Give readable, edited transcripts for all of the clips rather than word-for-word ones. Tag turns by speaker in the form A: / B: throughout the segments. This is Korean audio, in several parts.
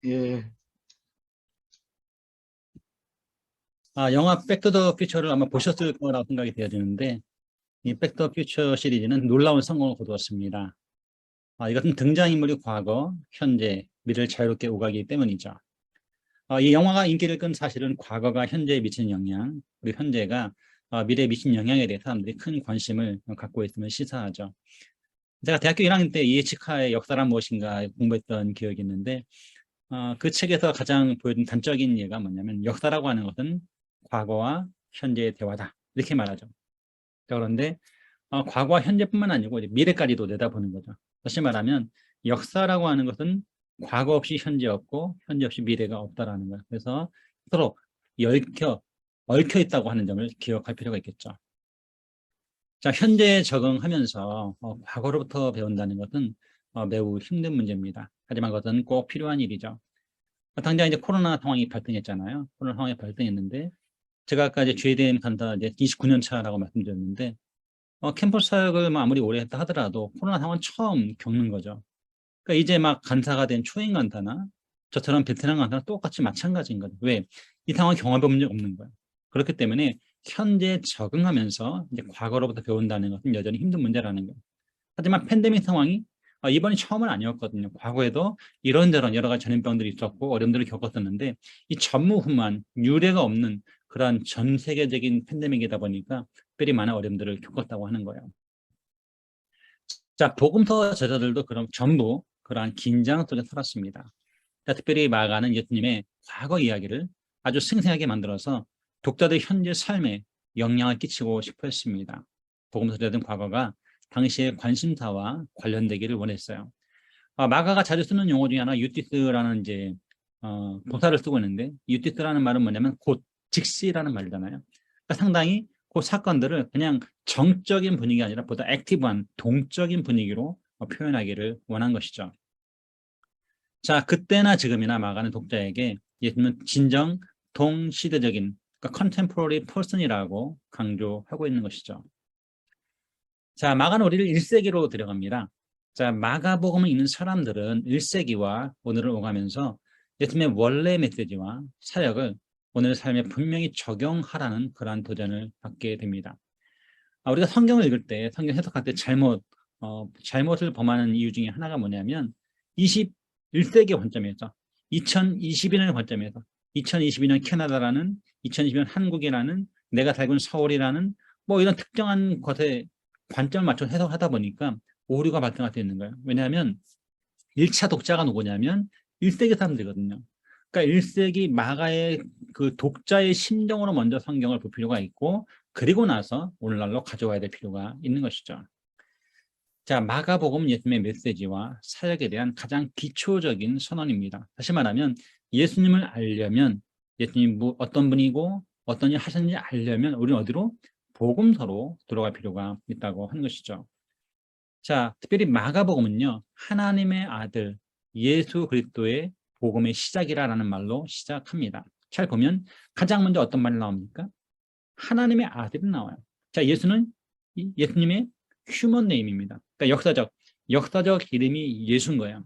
A: 예.
B: 영화 백투더 퓨처를 아마 보셨을 거라고 생각이 되어지는데, 이 백투더 퓨처 시리즈는 놀라운 성공을 거두었습니다. 이것은 등장인물이 과거, 현재, 미래를 자유롭게 오가기 때문이죠. 이 영화가 인기를 끈 사실은 과거가 현재에 미치는 영향, 그리고 현재가 미래에 미친 영향에 대해 사람들이 큰 관심을 갖고 있음을 시사하죠. 제가 대학교 1학년 때 이에치카의 역사란 무엇인가 공부했던 기억이 있는데, 그 책에서 가장 보여준 단적인 예가 뭐냐면, 역사라고 하는 것은 과거와 현재의 대화다, 이렇게 말하죠. 자, 그런데 과거와 현재뿐만 아니고 이제 미래까지도 내다보는 거죠. 다시 말하면 역사라고 하는 것은 과거 없이 현재 없고 현재 없이 미래가 없다라는 거예요. 그래서 서로 얽혀 있다고 하는 점을 기억할 필요가 있겠죠. 자, 현재에 적응하면서 과거로부터 배운다는 것은 매우 힘든 문제입니다. 하지만 그것은 꼭 필요한 일이죠. 당장 이제 코로나 상황이 발생했잖아요. 코로나 상황이 발생했는데, 제가 아까 이제 GADM 간다 이제 29년 차라고 말씀드렸는데, 캠퍼스 사역을 뭐 아무리 오래 했다 하더라도 코로나 상황 처음 겪는 거죠. 그러니까 이제 막 간사가 된 초임 간사나 저처럼 베테랑 간사나 똑같이 마찬가지인 거죠. 왜? 이 상황 경험해본 적 없는 거예요. 그렇기 때문에 현재 적응하면서 이제 과거로부터 배운다는 것은 여전히 힘든 문제라는 거예요. 하지만 팬데믹 상황이 이번이 처음은 아니었거든요. 과거에도 이런저런 여러 가지 전염병들이 있었고 어려움들을 겪었었는데, 이 전무후무한 유례가 없는 그러한 전 세계적인 팬데믹이다 보니까 특별히 많은 어려움들을 겪었다고 하는 거예요. 자, 복음서 저자들도 그럼 전부 그러한 긴장 속에 살았습니다. 자, 특별히 마가는 예수님의 과거 이야기를 아주 생생하게 만들어서 독자들 현재 삶에 영향을 끼치고 싶어 했습니다. 복음서 저자들은 과거가 당시의 관심사와 관련되기를 원했어요. 마가가 자주 쓰는 용어 중에 하나 유티스라는 이제 도사를 쓰고 있는데, 유티스라는 말은 뭐냐면 곧 즉시라는 말이잖아요. 그러니까 상당히 그 사건들을 그냥 정적인 분위기가 아니라 보다 액티브한 동적인 분위기로 표현하기를 원한 것이죠. 자, 그때나 지금이나 마가는 독자에게 예수님은 진정 동시대적인, 그러니까 contemporary person이라고 강조하고 있는 것이죠. 자, 마가는 우리를 1세기로 들어갑니다. 자, 마가복음을 읽는 사람들은 1세기와 오늘을 오가면서 예수님의 원래 메시지와 사역을 오늘의 삶에 분명히 적용하라는 그러한 도전을 받게 됩니다. 우리가 성경을 읽을 때, 성경 해석할 때 잘못을 범하는 이유 중에 하나가 뭐냐면 21세기 관점에서, 2022년의 관점에서 2022년 캐나다라는, 2022년 한국이라는, 내가 살고 있는 서울이라는 뭐 이런 특정한 것에 관점을 맞춰 해석하다 보니까 오류가 발생할 수 있는 거예요. 왜냐하면 1차 독자가 누구냐면 1세기 사람들이거든요. 그러니까 1세기 마가의 그 독자의 심정으로 먼저 성경을 볼 필요가 있고, 그리고 나서 오늘날로 가져와야 될 필요가 있는 것이죠. 자, 마가복음은 예수님의 메시지와 사역에 대한 가장 기초적인 선언입니다. 다시 말하면 예수님을 알려면, 예수님이 어떤 분이고 어떤 일 하셨는지 알려면 우리는 어디로? 복음서로 들어갈 필요가 있다고 하는 것이죠. 자, 특별히 마가복음은요, 하나님의 아들 예수 그리스도의 복음의 시작이라는 말로 시작합니다. 잘 보면 가장 먼저 어떤 말이 나옵니까? 하나님의 아들이 나와요. 자, 예수님의 휴먼 네임입니다. 그러니까 역사적 이름이 예수인 거예요.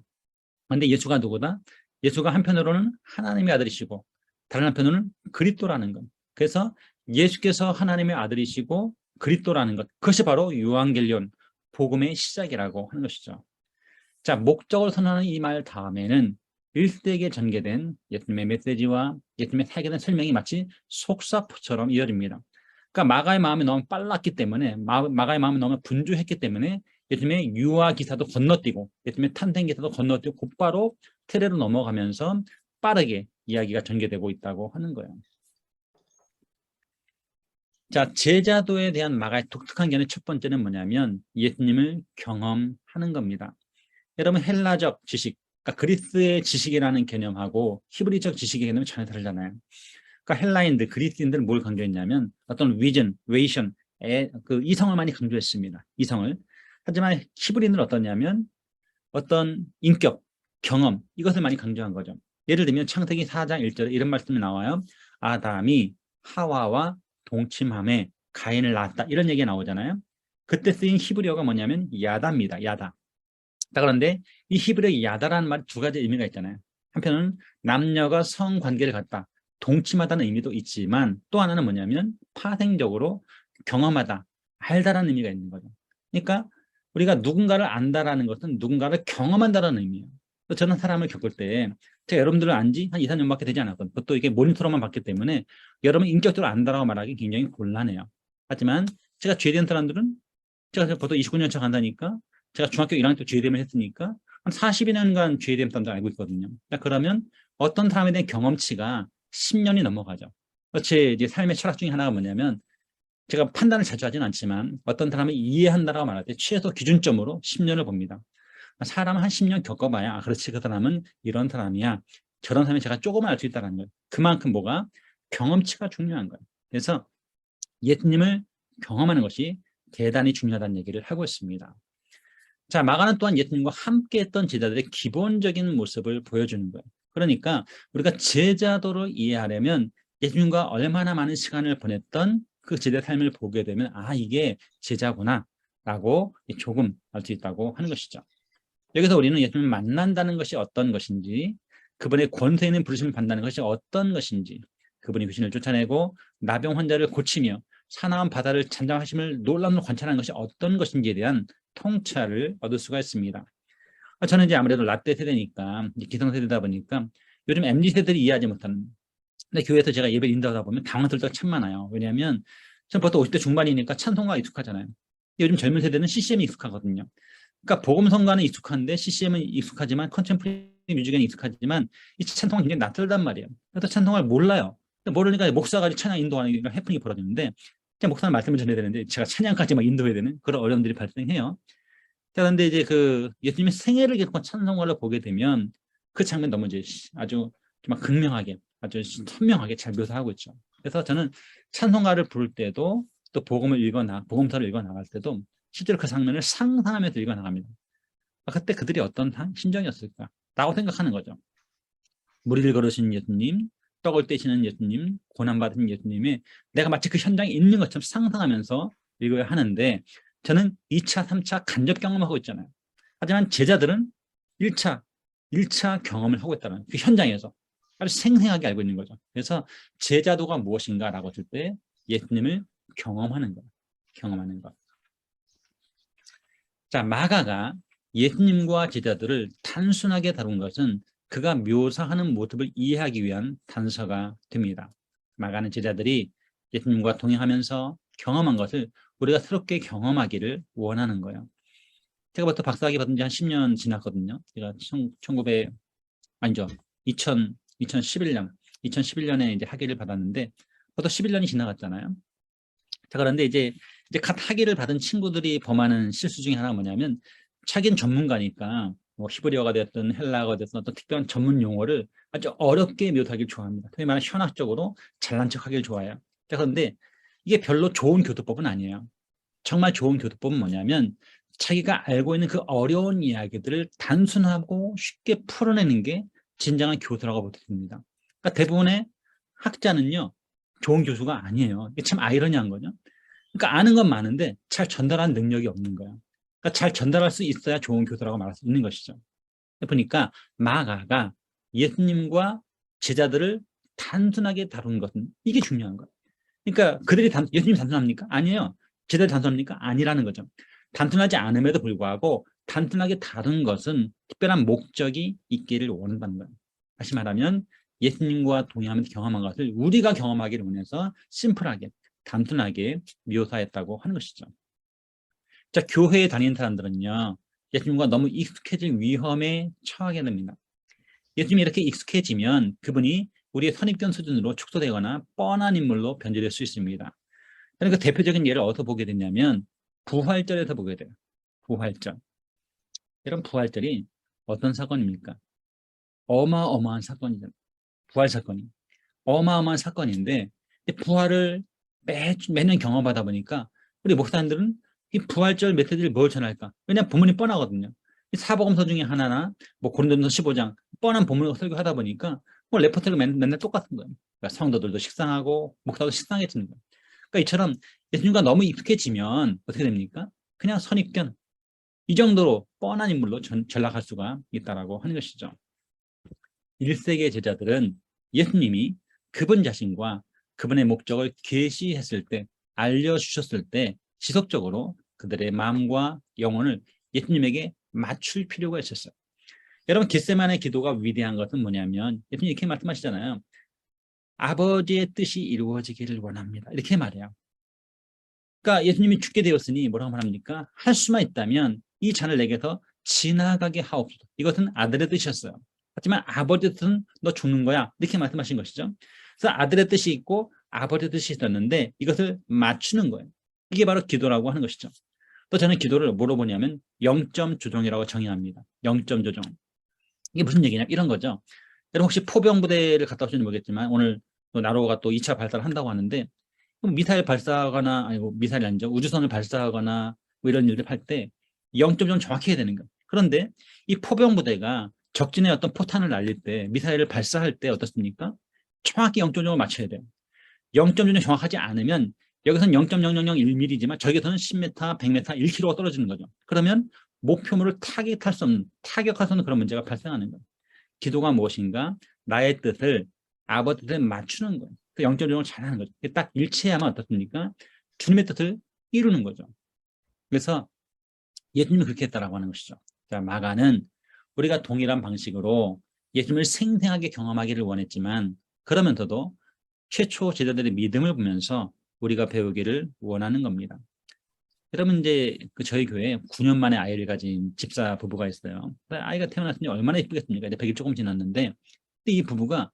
B: 그런데 예수가 누구다? 예수가 한편으로는 하나님의 아들이시고 다른 한편으로는 그리스도라는 것. 그래서 예수께서 하나님의 아들이시고 그리스도라는 것, 그것이 바로 요한계시록 복음의 시작이라고 하는 것이죠. 자, 목적을 선언하는 이 말 다음에는 1세기에 전개된 예수님의 메시지와 예수님의 사역에 대한 설명이 마치 속사포처럼 이어집니다. 그러니까 마가의 마음이 너무 빨랐기 때문에, 마가의 마음이 너무 분주했기 때문에 예수님의 유아 기사도 건너뛰고 예수님의 탄생 기사도 건너뛰고 곧바로 테레로 넘어가면서 빠르게 이야기가 전개되고 있다고 하는 거예요. 자, 제자도에 대한 마가의 독특한 견해 첫 번째는 뭐냐면 예수님을 경험하는 겁니다. 여러분, 헬라적 지식, 그러니까 그리스의 지식이라는 개념하고 히브리적 지식의 개념이 전혀 다르잖아요. 그러니까 헬라인들, 그리스인들 뭘 강조했냐면 어떤 위전, 웨이션, 그 이성을 많이 강조했습니다. 이성을. 하지만 히브리인들은 어떠냐면 어떤 인격, 경험, 이것을 많이 강조한 거죠. 예를 들면 창세기 4장 1절에 이런 말씀이 나와요. 아담이 하와와 동침함에 가인을 낳았다, 이런 얘기가 나오잖아요. 그때 쓰인 히브리어가 뭐냐면 야다입니다. 야다. 자, 그런데 이 히브리어 야다라는 말이 두 가지 의미가 있잖아요. 한편은 남녀가 성관계를 갖다 동침하다는 의미도 있지만 또 하나는 뭐냐면 파생적으로 경험하다, 알다라는 의미가 있는 거죠. 그러니까 우리가 누군가를 안다라는 것은 누군가를 경험한다라는 의미예요. 그래서 저는 사람을 겪을 때 제가 여러분들을 안지 한 2, 3년밖에 되지 않았거든요. 그것도 이게 모니터로만 봤기 때문에 여러분 인격적으로 안다라고 말하기 굉장히 곤란해요. 하지만 제가 죄된 사람들은 제가 보통 29년 차 간다니까 제가 중학교 1학년 때 죄됨을 했으니까 한 42년간 죄됨 사람들 알고 있거든요. 그러면 어떤 사람에 대한 경험치가 10년이 넘어가죠. 제 이제 삶의 철학 중에 하나가 뭐냐면 제가 판단을 자주 하진 않지만 어떤 사람을 이해한다라고 말할 때 최소 기준점으로 10년을 봅니다. 사람은 한 10년 겪어봐야 그렇지 그 사람은 이런 사람이야. 저런 사람이 제가 조금은 알 수 있다는 거예요. 그만큼 뭐가 경험치가 중요한 거예요. 그래서 예수님을 경험하는 것이 대단히 중요하다는 얘기를 하고 있습니다. 자, 마가는 또한 예수님과 함께 했던 제자들의 기본적인 모습을 보여주는 거예요. 그러니까 우리가 제자도를 이해하려면 예수님과 얼마나 많은 시간을 보냈던 그 제자 삶을 보게 되면 이게 제자구나 라고 조금 알 수 있다고 하는 것이죠. 여기서 우리는 예수님을 만난다는 것이 어떤 것인지, 그분의 권세 있는 부르심을 받는다는 것이 어떤 것인지, 그분이 귀신을 쫓아내고 나병 환자를 고치며 사나운 바다를 잠잠하심을 놀라움으로 관찰하는 것이 어떤 것인지에 대한 통찰을 얻을 수가 있습니다. 저는 이제 아무래도 라떼 세대니까, 기성세대다 보니까 요즘 MZ세대들이 이해하지 못하는, 근데 교회에서 제가 예배 인도하다 보면 당황스러울 때가 참 많아요. 왜냐하면 저는 보통 50대 중반이니까 찬송가 익숙하잖아요. 요즘 젊은 세대는 CCM이 익숙하거든요. 그러니까 복음성가는 익숙한데 CCM은 익숙하지만 컨템포러리 뮤직은 익숙하지만 이 찬송은 굉장히 낯설단 말이에요. 그래서 찬송을 몰라요. 모르니까 목사가 찬양 인도하는 해프닝이 벌어지는데 제가 목사님 말씀을 전해야 되는데 제가 찬양까지 막 인도해야 되는 그런 어려움들이 발생해요. 자, 그런데 이제 그 예수님의 생애를 기록한 찬송가를 보게 되면 그 장면 너무 이제 아주 막 극명하게 아주 선명하게 잘 묘사하고 있죠. 그래서 저는 찬송가를 부를 때도 또 복음서를 읽어 나갈 때도 실제로 그 장면을 상상하면서 읽어 나갑니다. 그때 그들이 어떤 심정이었을까? 라고 생각하는 거죠. 무리를 걸으신 예수님, 떡을 떼시는 예수님, 고난받으신 예수님의 내가 마치 그 현장에 있는 것처럼 상상하면서 읽어야 하는데 저는 2차, 3차 간접 경험하고 있잖아요. 하지만 제자들은 1차 경험을 하고 있다는 그 현장에서 아주 생생하게 알고 있는 거죠. 그래서 제자도가 무엇인가라고 했을 때 예수님을 경험하는 것, 경험하는 것. 자, 마가가 예수님과 제자들을 단순하게 다룬 것은 그가 묘사하는 모습을 이해하기 위한 단서가 됩니다. 마가는 제자들이 예수님과 동행하면서 경험한 것을 우리가 새롭게 경험하기를 원하는 거예요. 제가 부터 박사학위 받은 지 한 10년 지났거든요. 제가 2011년에 이제 학위를 받았는데 벌써 11년이 지나갔잖아요. 자, 그런데 이제 갓 학위를 받은 친구들이 범하는 실수 중에 하나가 뭐냐면 자기는 전문가니까 뭐 히브리어가 됐든 헬라어가 됐든 어떤 특별한 전문 용어를 아주 어렵게 묘사하기를 좋아합니다. 소위 말하는 현학적으로 잘난 척하기를 좋아해요. 자, 그런데 이게 별로 좋은 교도법은 아니에요. 정말 좋은 교도법은 뭐냐면 자기가 알고 있는 그 어려운 이야기들을 단순하고 쉽게 풀어내는 게 진정한 교수라고 보여집니다. 그러니까 대부분의 학자는요, 좋은 교수가 아니에요. 이게 참 아이러니한 거죠. 그러니까 아는 건 많은데 잘 전달하는 능력이 없는 거예요. 그러니까 잘 전달할 수 있어야 좋은 교수라고 말할 수 있는 것이죠. 보니까 마가가 예수님과 제자들을 단순하게 다룬 것은 이게 중요한 거예요. 그러니까 그들이 예수님이 단순합니까? 아니에요. 제자들이 단순합니까? 아니라는 거죠. 단순하지 않음에도 불구하고 단순하게 다룬 것은 특별한 목적이 있기를 원한다는 거예요. 다시 말하면 예수님과 동행하면서 경험한 것을 우리가 경험하기를 원해서 심플하게 단순하게 묘사했다고 하는 것이죠. 자, 교회에 다니는 사람들은요, 예수님과 너무 익숙해질 위험에 처하게 됩니다. 예수님이 이렇게 익숙해지면 그분이 우리의 선입견 수준으로 축소되거나 뻔한 인물로 변질될 수 있습니다. 그러니까 대표적인 예를 어디서 보게 되냐면 부활절에서 보게 돼요. 부활절. 이런 부활절이 어떤 사건입니까? 어마어마한 사건이잖아요. 부활 사건이. 어마어마한 사건인데 부활을 매년 경험하다 보니까 우리 목사님들은 이 부활절 메시지를 뭘 전할까? 왜냐하면 본문이 뻔하거든요. 이 사복음서 중에 하나나 뭐 고린도전서 15장 뻔한 본문을 설교하다 보니까 뭐 레포트가 맨날 똑같은 거예요. 그러니까 성도들도 식상하고 목사도 식상해지는 거예요. 그러니까 이처럼 예수님과 너무 익숙해지면 어떻게 됩니까? 그냥 선입견 이 정도로 뻔한 인물로 전락할 수가 있다라고 하는 것이죠. 1세기의 제자들은 예수님이 그분 자신과 그분의 목적을 계시했을 때, 알려주셨을 때 지속적으로 그들의 마음과 영혼을 예수님에게 맞출 필요가 있었어요. 여러분, 겟세마네 기도가 위대한 것은 뭐냐면 예수님 이렇게 말씀하시잖아요. 아버지의 뜻이 이루어지기를 원합니다. 이렇게 말해요. 그러니까 예수님이 죽게 되었으니 뭐라고 말합니까? 할 수만 있다면 이 잔을 내게서 지나가게 하옵소서. 이것은 아들의 뜻이었어요. 하지만 아버지의 뜻은 너 죽는 거야. 이렇게 말씀하신 것이죠. 그래서 아들의 뜻이 있고 아버지의 뜻이 있었는데 이것을 맞추는 거예요. 이게 바로 기도라고 하는 것이죠. 또 저는 기도를 뭐로 보냐면 0점 조정이라고 정의합니다. 0점 조정. 이게 무슨 얘기냐? 이런 거죠. 여러분 혹시 포병부대를 갔다 오시는지 모르겠지만 오늘 또 나로가 또 2차 발사를 한다고 하는데 미사일 발사하거나 아니고 미사일이 아니죠. 우주선을 발사하거나 뭐 이런 일들 할 때 0.좀 정확히 해야 되는 거예요. 그런데 이 포병부대가 적진의 어떤 포탄을 날릴 때 미사일을 발사할 때 어떻습니까? 정확히 0.0을 맞춰야 돼요. 0.0이 정확하지 않으면 여기서는 0.0001mm지만 저기서는 10m, 100m, 1km가 떨어지는 거죠. 그러면 목표물을 타격할 수 없는 그런 문제가 발생하는 거예요. 기도가 무엇인가? 나의 뜻을 아버지 뜻에 맞추는 거예요. 그 0.0을 잘하는 거죠. 딱 일치해야만 어떻습니까? 주님의 뜻을 이루는 거죠. 그래서 예수님이 그렇게 했다라고 하는 것이죠. 자, 마가는 우리가 동일한 방식으로 예수님을 생생하게 경험하기를 원했지만 그러면서도 최초 제자들의 믿음을 보면서 우리가 배우기를 원하는 겁니다. 여러분 이제 저희 교회에 9년 만에 아이를 가진 집사 부부가 있어요. 아이가 태어났으니 얼마나 예쁘겠습니까? 이제 100일 조금 지났는데 이 부부가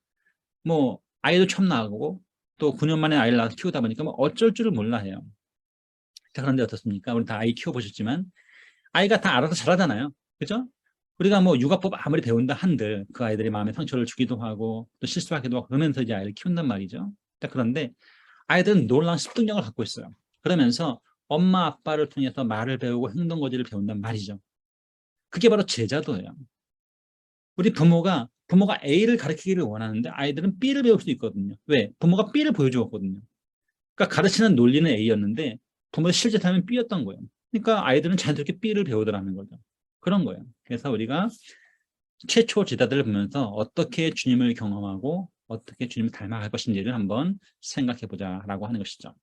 B: 뭐 아이도 처음 나가고 또 9년 만에 아이를 낳아서 키우다 보니까 뭐 어쩔 줄을 몰라 해요. 자, 그런데 어떻습니까? 우리 다 아이 키워보셨지만 아이가 다 알아서 잘하잖아요. 그죠? 우리가 뭐 육아법 아무리 배운다 한들 그 아이들이 마음에 상처를 주기도 하고 또 실수하기도 하고 그러면서 이제 아이를 키운단 말이죠. 자, 그런데 아이들은 놀라운 습득력을 갖고 있어요. 그러면서 엄마 아빠를 통해서 말을 배우고 행동 거지를 배운단 말이죠. 그게 바로 제자도예요. 우리 부모가 A를 가르치기를 원하는데 아이들은 B를 배울 수 있거든요. 왜? 부모가 B를 보여주었거든요. 그러니까 가르치는 논리는 A였는데 부모의 실제 삶은 B였던 거예요. 그러니까 아이들은 자연스럽게 B를 배우더라는 거죠. 그런 거예요. 그래서 우리가 최초 제자들을 보면서 어떻게 주님을 경험하고 어떻게 주님을 닮아갈 것인지를 한번 생각해 보자라고 하는 것이죠.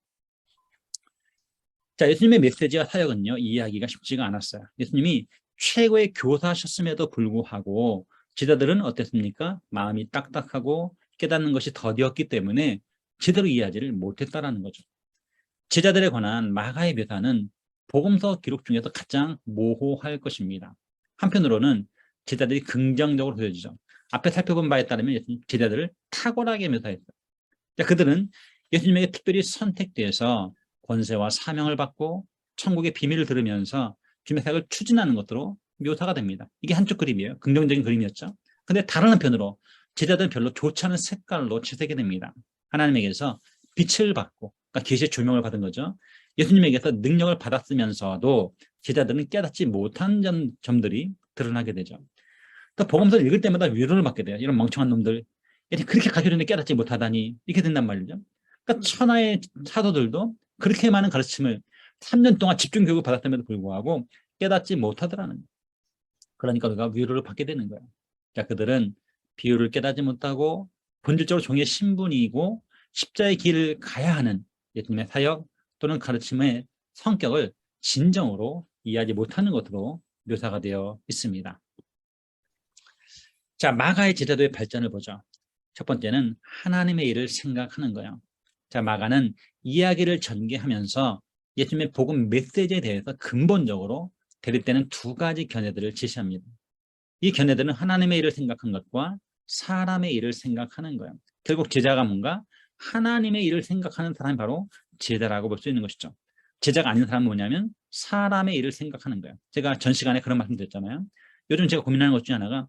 B: 자, 예수님의 메시지와 사역은요, 이해하기가 쉽지가 않았어요. 예수님이 최고의 교사셨음에도 불구하고 제자들은 어땠습니까? 마음이 딱딱하고 깨닫는 것이 더디었기 때문에 제대로 이해하지를 못했다라는 거죠. 제자들에 관한 마가의 묘사는 복음서 기록 중에서 가장 모호할 것입니다. 한편으로는 제자들이 긍정적으로 보여지죠. 앞에 살펴본 바에 따르면 제자들을 탁월하게 묘사했어요. 그들은 예수님에게 특별히 선택돼서 권세와 사명을 받고 천국의 비밀을 들으면서 주님의 사역을 추진하는 것으로 묘사가 됩니다. 이게 한쪽 그림이에요. 긍정적인 그림이었죠. 근데 다른 한편으로 제자들은 별로 좋지 않은 색깔로 채색이 됩니다. 하나님에게서 빛을 받고, 그러니까 계시의 조명을 받은 거죠. 예수님에게서 능력을 받았으면서도 제자들은 깨닫지 못한 점들이 드러나게 되죠. 또 복음서를 읽을 때마다 위로를 받게 돼요. 이런 멍청한 놈들, 그렇게 가르쳤는데 깨닫지 못하다니, 이렇게 된단 말이죠. 그러니까 천하의 사도들도 그렇게 많은 가르침을 3년 동안 집중 교육을 받았음에도 불구하고 깨닫지 못하더라는 거예요. 그러니까 우리가 위로를 받게 되는 거예요. 자, 그들은 비유를 깨닫지 못하고 본질적으로 종의 신분이고 십자의 길을 가야 하는 예수님의 사역 또는 가르침의 성격을 진정으로 이해하지 못하는 것으로 묘사가 되어 있습니다. 자, 마가의 제자도의 발전을 보죠. 첫 번째는 하나님의 일을 생각하는 거예요. 자, 마가는 이야기를 전개하면서 예수님의 복음 메시지에 대해서 근본적으로 대립되는 두 가지 견해들을 제시합니다. 이 견해들은 하나님의 일을 생각한 것과 사람의 일을 생각하는 거예요. 결국 제자가 뭔가 하나님의 일을 생각하는 사람이 바로 제자라고 볼 수 있는 것이죠. 제자가 아닌 사람은 뭐냐면 사람의 일을 생각하는 거예요. 제가 전 시간에 그런 말씀 드렸잖아요. 요즘 제가 고민하는 것 중에 하나가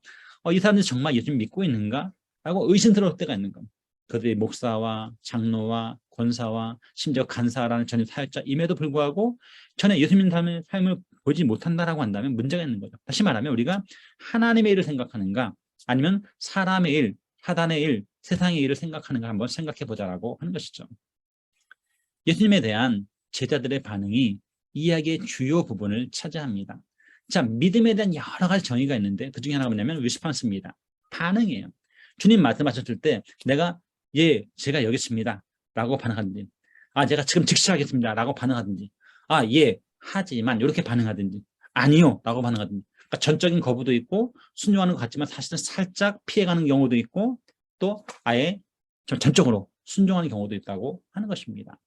B: 이 사람들이 정말 예수님 믿고 있는가? 라고 의심스러울 때가 있는 겁니다. 그들이 목사와 장로와 권사와 심지어 간사라는 전임 사역자임에도 불구하고 전에 예수 믿는 삶을 보지 못한다라고 한다면 문제가 있는 거죠. 다시 말하면 우리가 하나님의 일을 생각하는가 아니면 사람의 일, 사단의 일, 세상의 일을 생각하는가 한번 생각해 보자라고 하는 것이죠. 예수님에 대한 제자들의 반응이 이야기의 주요 부분을 차지합니다. 자, 믿음에 대한 여러 가지 정의가 있는데 그 중에 하나가 뭐냐면 리스폰스입니다. 반응이에요. 주님 말씀하셨을 때 내가 예, 제가 여기 있습니다 라고 반응하든지, 제가 지금 즉시하겠습니다 라고 반응하든지, 예, 하지만 이렇게 반응하든지, 아니요 라고 반응하든지, 그러니까 전적인 거부도 있고 순종하는 것 같지만 사실은 살짝 피해가는 경우도 있고 또 아예 전적으로 순종하는 경우도 있다고 하는 것입니다.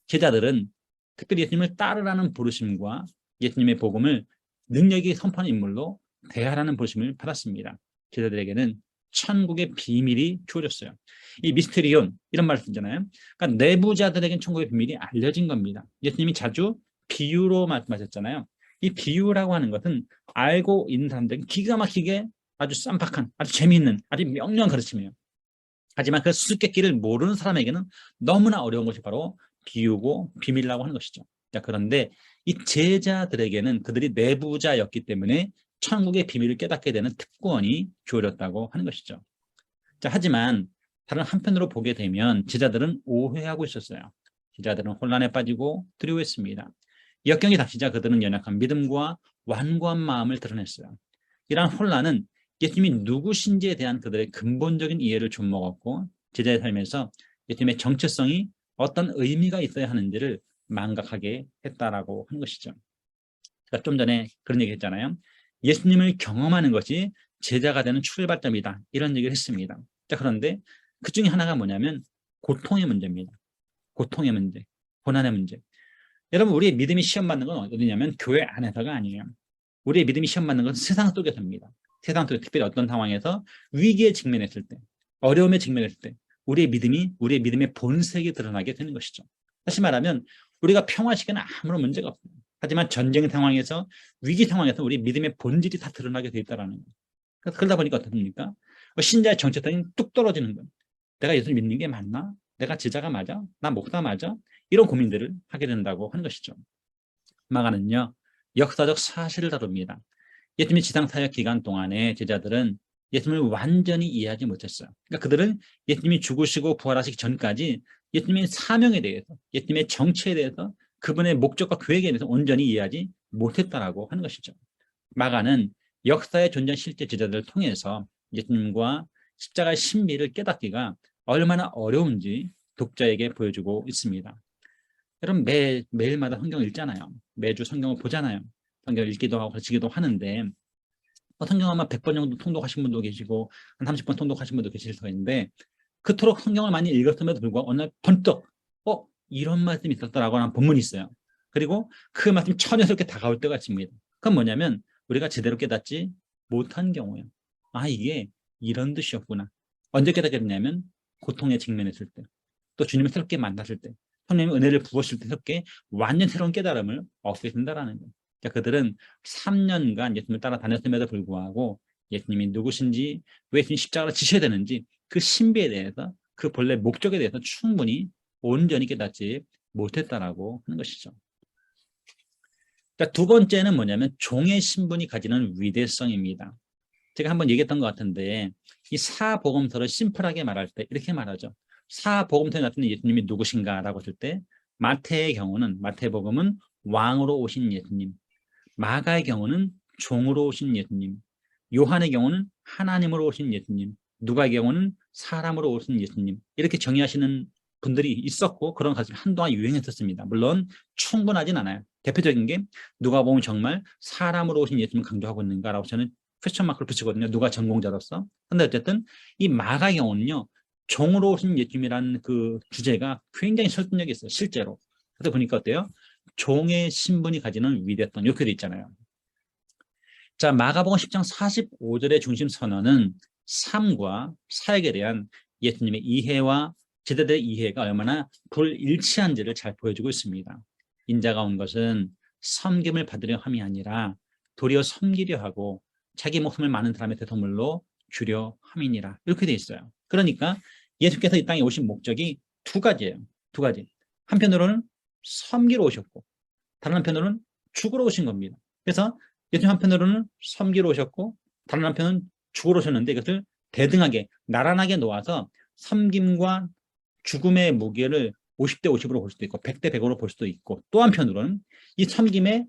B: 제자들은 특별히 예수님을 따르라는 부르심과 예수님의 복음을 능력이 선포하는 인물로 대하라는 부르심을 받았습니다. 제자들에게는 천국의 비밀이 주어졌어요. 이 미스테리온 이런 말을 쓰잖아요. 그러니까 내부자들에게는 천국의 비밀이 알려진 겁니다. 예수님이 자주 비유로 말씀하셨잖아요. 이 비유라고 하는 것은 알고 있는 사람들에게 기가 막히게 아주 쌈박한, 아주 재미있는, 아주 명료한 가르침이에요. 하지만 그 수수께끼를 모르는 사람에게는 너무나 어려운 것이 바로 비유고 비밀이라고 하는 것이죠. 자, 그런데 이 제자들에게는 그들이 내부자였기 때문에 천국의 비밀을 깨닫게 되는 특권이 주어졌다고 하는 것이죠. 자, 하지만 다른 한편으로 보게 되면 제자들은 오해하고 있었어요. 제자들은 혼란에 빠지고 두려워했습니다. 역경이 닥치자 그들은 연약한 믿음과 완고한 마음을 드러냈어요. 이러한 혼란은 예수님이 누구신지에 대한 그들의 근본적인 이해를 좀먹었고 제자의 삶에서 예수님의 정체성이 어떤 의미가 있어야 하는지를 망각하게 했다라고 하는 것이죠. 제가 좀 전에 그런 얘기 했잖아요. 예수님을 경험하는 것이 제자가 되는 출발점이다. 이런 얘기를 했습니다. 자, 그런데 그 중에 하나가 뭐냐면 고통의 문제입니다. 고통의 문제, 고난의 문제. 여러분, 우리의 믿음이 시험 받는 건 어디냐면 교회 안에서가 아니에요. 우리의 믿음이 시험 받는 건 세상 속에서입니다. 세상 속에 특별히 어떤 상황에서 위기에 직면했을 때, 어려움에 직면했을 때 우리의 믿음의 본색이 드러나게 되는 것이죠. 다시 말하면 우리가 평화시기에는 아무런 문제가 없어요. 하지만 전쟁 상황에서, 위기 상황에서 우리 믿음의 본질이 다 드러나게 돼 있다는 거예요. 그러다 보니까 어떻습니까? 신자의 정체성이 뚝 떨어지는 거예요. 내가 예수를 믿는 게 맞나? 내가 제자가 맞아? 나 목사 맞아? 이런 고민들을 하게 된다고 하는 것이죠. 마가는요, 역사적 사실을 다룹니다. 예수님의 지상사역 기간 동안에 제자들은 예수님을 완전히 이해하지 못했어요. 그러니까 그들은 예수님이 죽으시고 부활하시기 전까지 예수님의 사명에 대해서, 예수님의 정체에 대해서, 그분의 목적과 계획에 대해서 온전히 이해하지 못했다라고 하는 것이죠. 마가는 역사에 존재한 실제 제자들을 통해서 예수님과 십자가의 신비를 깨닫기가 얼마나 어려운지 독자에게 보여주고 있습니다. 여러분, 매일마다 성경을 읽잖아요. 매주 성경을 보잖아요. 성경을 읽기도 하고 가르치기도 하는데 성경 아마 100번 정도 통독하신 분도 계시고 한 30번 통독하신 분도 계실 수 있는데 그토록 성경을 많이 읽었음에도 불구하고 어느 날 번뜩 이런 말씀이 있었다라고 하는 본문이 있어요. 그리고 그 말씀이 처녀스럽게 다가올 때가 있습니다. 그건 뭐냐면 우리가 제대로 깨닫지 못한 경우예요. 이게 이런 뜻이었구나. 언제 깨닫게 됐냐면 고통에 직면했을 때, 또 주님을 새롭게 만났을 때, 성령의 은혜를 부었을 때 새롭게 완전 새로운 깨달음을 얻게 된다는 거예요. 그들은 3년간 예수님을 따라다녔음에도 불구하고 예수님이 누구신지, 왜 예수님 십자가를 지셔야 되는지 그 신비에 대해서, 그 본래 목적에 대해서 충분히 온전히 깨닫지 못했다라고 하는 것이죠. 두 번째는 뭐냐면 종의 신분이 가지는 위대성입니다. 제가 한번 얘기했던 것 같은데 이 사복음서를 심플하게 말할 때 이렇게 말하죠. 사복음서에 나타난 예수님이 누구신가라고 했을 때 마태의 경우는, 마태복음은 왕으로 오신 예수님, 마가의 경우는 종으로 오신 예수님, 요한의 경우는 하나님으로 오신 예수님, 누가의 경우는 사람으로 오신 예수님, 이렇게 정의하시는 분들이 있었고 그런 가르침이 한동안 유행했었습니다. 물론 충분하진 않아요. 대표적인 게 누가 보면 정말 사람으로 오신 예수님을 강조하고 있는가라고 저는 퀘스천 마크를 붙이거든요. 누가 전공자로서. 근데 어쨌든 이 마가의 경우는요, 종으로 오신 예수님이라는 그 주제가 굉장히 설득력이 있어요. 실제로. 그래서 보니까 어때요? 종의 신분이 가지는 위대성, 이렇게 돼 있잖아요. 자, 마가복음 10장 45절의 중심 선언은 삶과 사역에 대한 예수님의 이해와 제자들의 이해가 얼마나 불일치한지를 잘 보여주고 있습니다. 인자가 온 것은 섬김을 받으려 함이 아니라 도리어 섬기려 하고 자기 목숨을 많은 사람의 대속물로 주려 함이니라, 이렇게 돼 있어요. 그러니까 예수께서 이 땅에 오신 목적이 두 가지예요. 두 가지. 한편으로는 섬기러 오셨고 다른 한편으로는 죽으러 오신 겁니다. 그래서 예수님 한편으로는 섬기러 오셨고 다른 한편은 죽으러 오셨는데 이것을 대등하게 나란하게 놓아서 섬김과 죽음의 무게를 50대 50으로 볼 수도 있고 100대 100으로 볼 수도 있고, 또 한편으로는 이 섬김의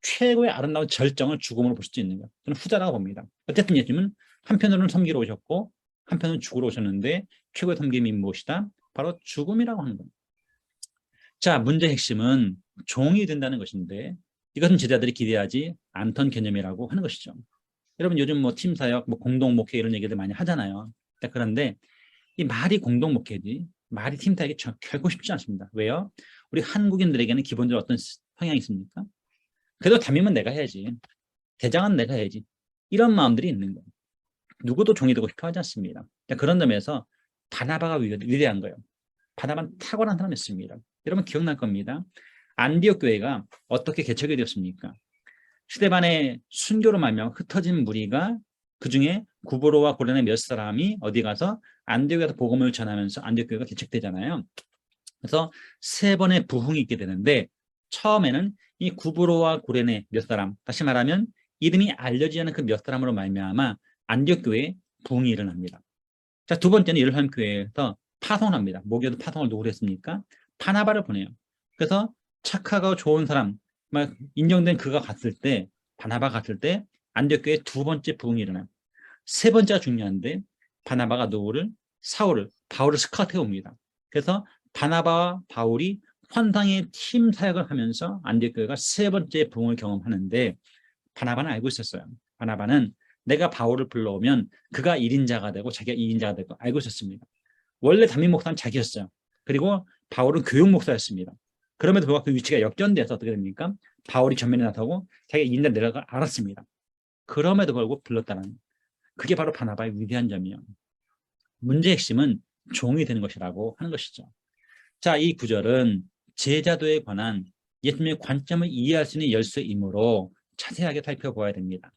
B: 최고의 아름다운 절정을 죽음으로 볼 수도 있는 거예요. 저는 후자라고 봅니다. 어쨌든 예수님은 한편으로는 섬기러 오셨고 한편은 죽으러 오셨는데 최고의 섬김이 무엇이다? 바로 죽음이라고 하는 겁니다. 자, 문제의 핵심은 종이 된다는 것인데 이것은 제자들이 기대하지 않던 개념이라고 하는 것이죠. 여러분 요즘 뭐 팀사역, 뭐 공동목회 이런 얘기들 많이 하잖아요. 그런데 이 말이 공동목회지 말이 팀사역이 결코 쉽지 않습니다. 왜요? 우리 한국인들에게는 기본적으로 어떤 성향이 있습니까? 그래도 담임은 내가 해야지. 대장은 내가 해야지. 이런 마음들이 있는 거예요. 누구도 종이 되고 싶어 하지 않습니다. 그런 점에서 바나바가 위대한 거예요. 바나바는 탁월한 사람이었습니다. 여러분 기억날 겁니다. 안디옥 교회가 어떻게 개척이 되었습니까? 스데반의 순교로 말미암아 흩어진 무리가 그중에 구브로와 고레네 몇 사람이 어디 가서 안디옥에서 복음을 전하면서 안디옥 교회가 개척되잖아요. 그래서 세 번의 부흥이 있게 되는데 처음에는 이 구브로와 고레네 몇 사람, 다시 말하면 이름이 알려지지 않은 그 몇 사람으로 말미암아 안디옥 교회에 부흥이 일어납니다. 자, 두 번째는 예루살렘 교회에서 파송을 합니다. 목요일 파송을 누구로 했습니까? 바나바를 보내요. 그래서 착하고 좋은 사람, 막 인정된 그가 갔을 때, 바나바 갔을 때 안디옥 교회 두 번째 부흥이 일어나요. 세 번째가 중요한데 바나바가 누구를? 사울을, 바울을 스카우트해 옵니다. 그래서 바나바와 바울이 환상의 팀 사역을 하면서 안디옥 교회가 세 번째 부흥을 경험하는데 바나바는 알고 있었어요. 바나바는 내가 바울을 불러오면 그가 1인자가 되고 자기가 2인자가 되고 알고 있었습니다. 원래 담임 목사는 자기였어요. 그리고 바울은 교육 목사였습니다. 그럼에도 불구하고 그 위치가 역전돼서 어떻게 됩니까? 바울이 전면에 나서고 자기가 2인자 내려가 알았습니다. 그럼에도 불구하고 불렀다는 그게 바로 바나바의 위대한 점이에요. 문제의 핵심은 종이 되는 것이라고 하는 것이죠. 자, 이 구절은 제자도에 관한 예수님의 관점을 이해할 수 있는 열쇠이므로 자세하게 살펴보아야 됩니다.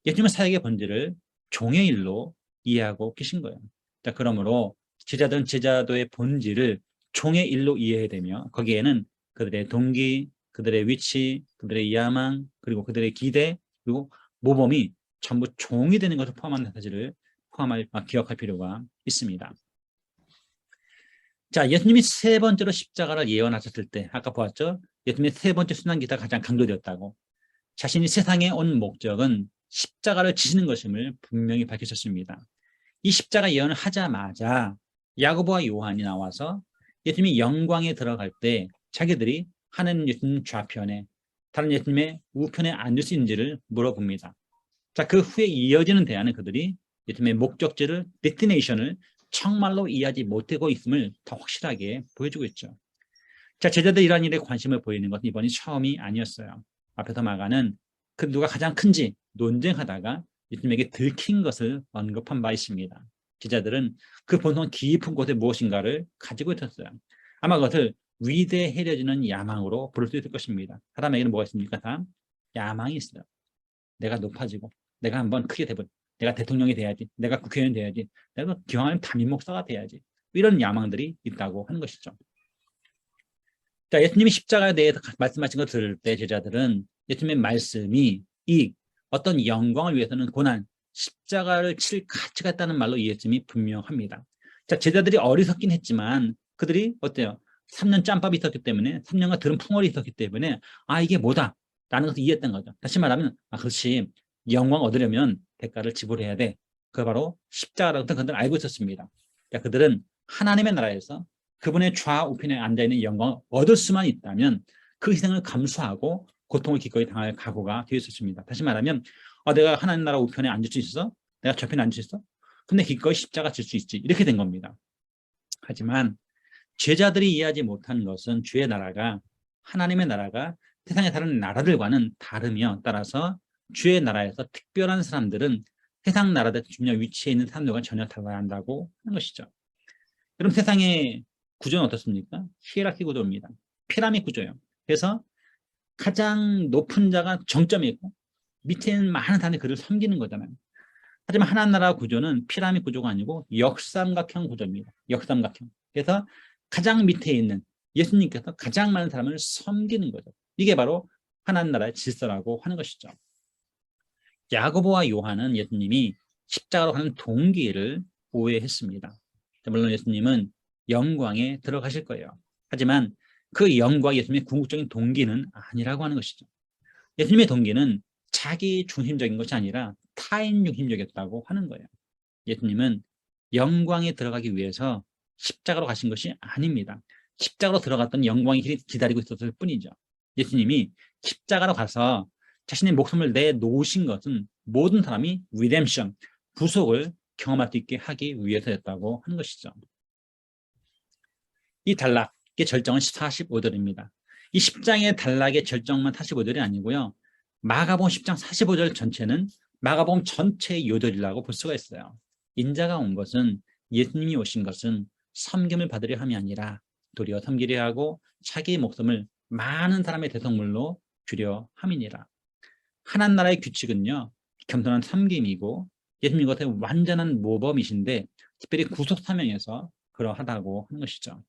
B: 예수님은 사역의 본질을 종의 일로 이해하고 계신 거예요. 자, 그러므로 제자들은 제자도의 본질을 종의 일로 이해해야 되며 거기에는 그들의 동기, 그들의 위치, 그들의 야망, 그리고 그들의 기대, 그리고 모범이 전부 종이 되는 것을 포함한 사실을 기억할 필요가 있습니다. 자, 예수님이 세 번째로 십자가를 예언하셨을 때 아까 보았죠? 예수님의 세 번째 순환기가 가장 강조되었다고. 자신이 세상에 온 목적은 십자가를 지시는 것임을 분명히 밝히셨습니다. 이 십자가 예언을 하자마자 야고보와 요한이 나와서 예수님이 영광에 들어갈 때 자기들이 하나님 예수님 좌편에 다른 예수님의 우편에 앉을 수 있는지를 물어봅니다. 자, 그 후에 이어지는 대화는 그들이 예수님의 목적지를 데스티네이션을 정말로 이해하지 못하고 있음을 더 확실하게 보여주고 있죠. 자, 제자들 이러한 일에 관심을 보이는 것은 이번이 처음이 아니었어요. 앞에서 마가는 그 누가 가장 큰지 논쟁하다가 예수님에게 들킨 것을 언급한 바 있습니다. 제자들은 그 본성 깊은 곳에 무엇인가를 가지고 있었어요. 아마 그것을 위대해려지는 야망으로 부를 수 있을 것입니다. 사람에게는 뭐가 있습니까? 다 야망이 있어요. 내가 높아지고 내가 한번 크게 되고 내가 대통령이 돼야지, 내가 국회의원이 돼야지, 내가 기왕하면 담임 목사가 돼야지, 이런 야망들이 있다고 하는 것이죠. 자, 예수님이 십자가에 대해서 말씀하신 걸 들을 때 제자들은 예수님의 말씀이 이 어떤 영광을 위해서는 고난, 십자가를 칠 가치가 있다는 말로 이해점이 분명합니다. 자, 제자들이 어리석긴 했지만 그들이 어때요? 3년 짬밥이 있었기 때문에 3년간 들은 풍월이 있었기 때문에 아, 이게 뭐다 라는 것을 이해했던 거죠. 다시 말하면 아, 그렇지, 영광 얻으려면 대가를 지불해야 돼. 그게 바로 십자가라는 것을 그들은 알고 있었습니다. 자, 그들은 하나님의 나라에서 그분의 좌우편에 앉아있는 영광을 얻을 수만 있다면 그 희생을 감수하고 고통을 기꺼이 당할 각오가 되어 있었습니다. 다시 말하면 내가 하나님 나라 우편에 앉을 수 있어? 내가 저편에 앉을 수 있어? 근데 기꺼이 십자가 질 수 있지. 이렇게 된 겁니다. 하지만 제자들이 이해하지 못한 것은 주의 나라가, 하나님의 나라가 세상의 다른 나라들과는 다르며 따라서 주의 나라에서 특별한 사람들은 세상 나라들 중요한 위치에 있는 사람들과 전혀 달라야 한다고 하는 것이죠. 그럼 세상의 구조는 어떻습니까? 히에라키 구조입니다. 피라미드 구조예요. 그래서 가장 높은 자가 정점이 있고 밑에 있는 많은 사람이 그를 섬기는 거잖아요. 하지만 하나님 나라 구조는 피라미드 구조가 아니고 역삼각형 구조입니다. 역삼각형. 그래서 가장 밑에 있는 예수님께서 가장 많은 사람을 섬기는 거죠. 이게 바로 하나님 나라의 질서라고 하는 것이죠. 야고보와 요한은 예수님이 십자가로 가는 동기를 오해했습니다. 물론 예수님은 영광에 들어가실 거예요. 하지만 그 영광이 예수님의 궁극적인 동기는 아니라고 하는 것이죠. 예수님의 동기는 자기 중심적인 것이 아니라 타인 중심적이었다고 하는 거예요. 예수님은 영광에 들어가기 위해서 십자가로 가신 것이 아닙니다. 십자가로 들어갔던 영광이 기다리고 있었을 뿐이죠. 예수님이 십자가로 가서 자신의 목숨을 내놓으신 것은 모든 사람이 리뎀션, 구속을 경험할 수 있게 하기 위해서였다고 하는 것이죠. 이 단락의 절정은 45절입니다. 이 10장의 단락의 절정만 45절이 아니고요. 마가복음 10장 45절 전체는 마가복음 전체의 요절이라고 볼 수가 있어요. 인자가 온 것은, 예수님이 오신 것은 섬김을 받으려 함이 아니라 도리어 섬기려 하고 자기의 목숨을 많은 사람의 대성물로 주려 함이니라. 하나님 나라의 규칙은요, 겸손한 섬김이고 예수님 것의 완전한 모범이신데 특별히 구속 사명에서 그러하다고 하는 것이죠.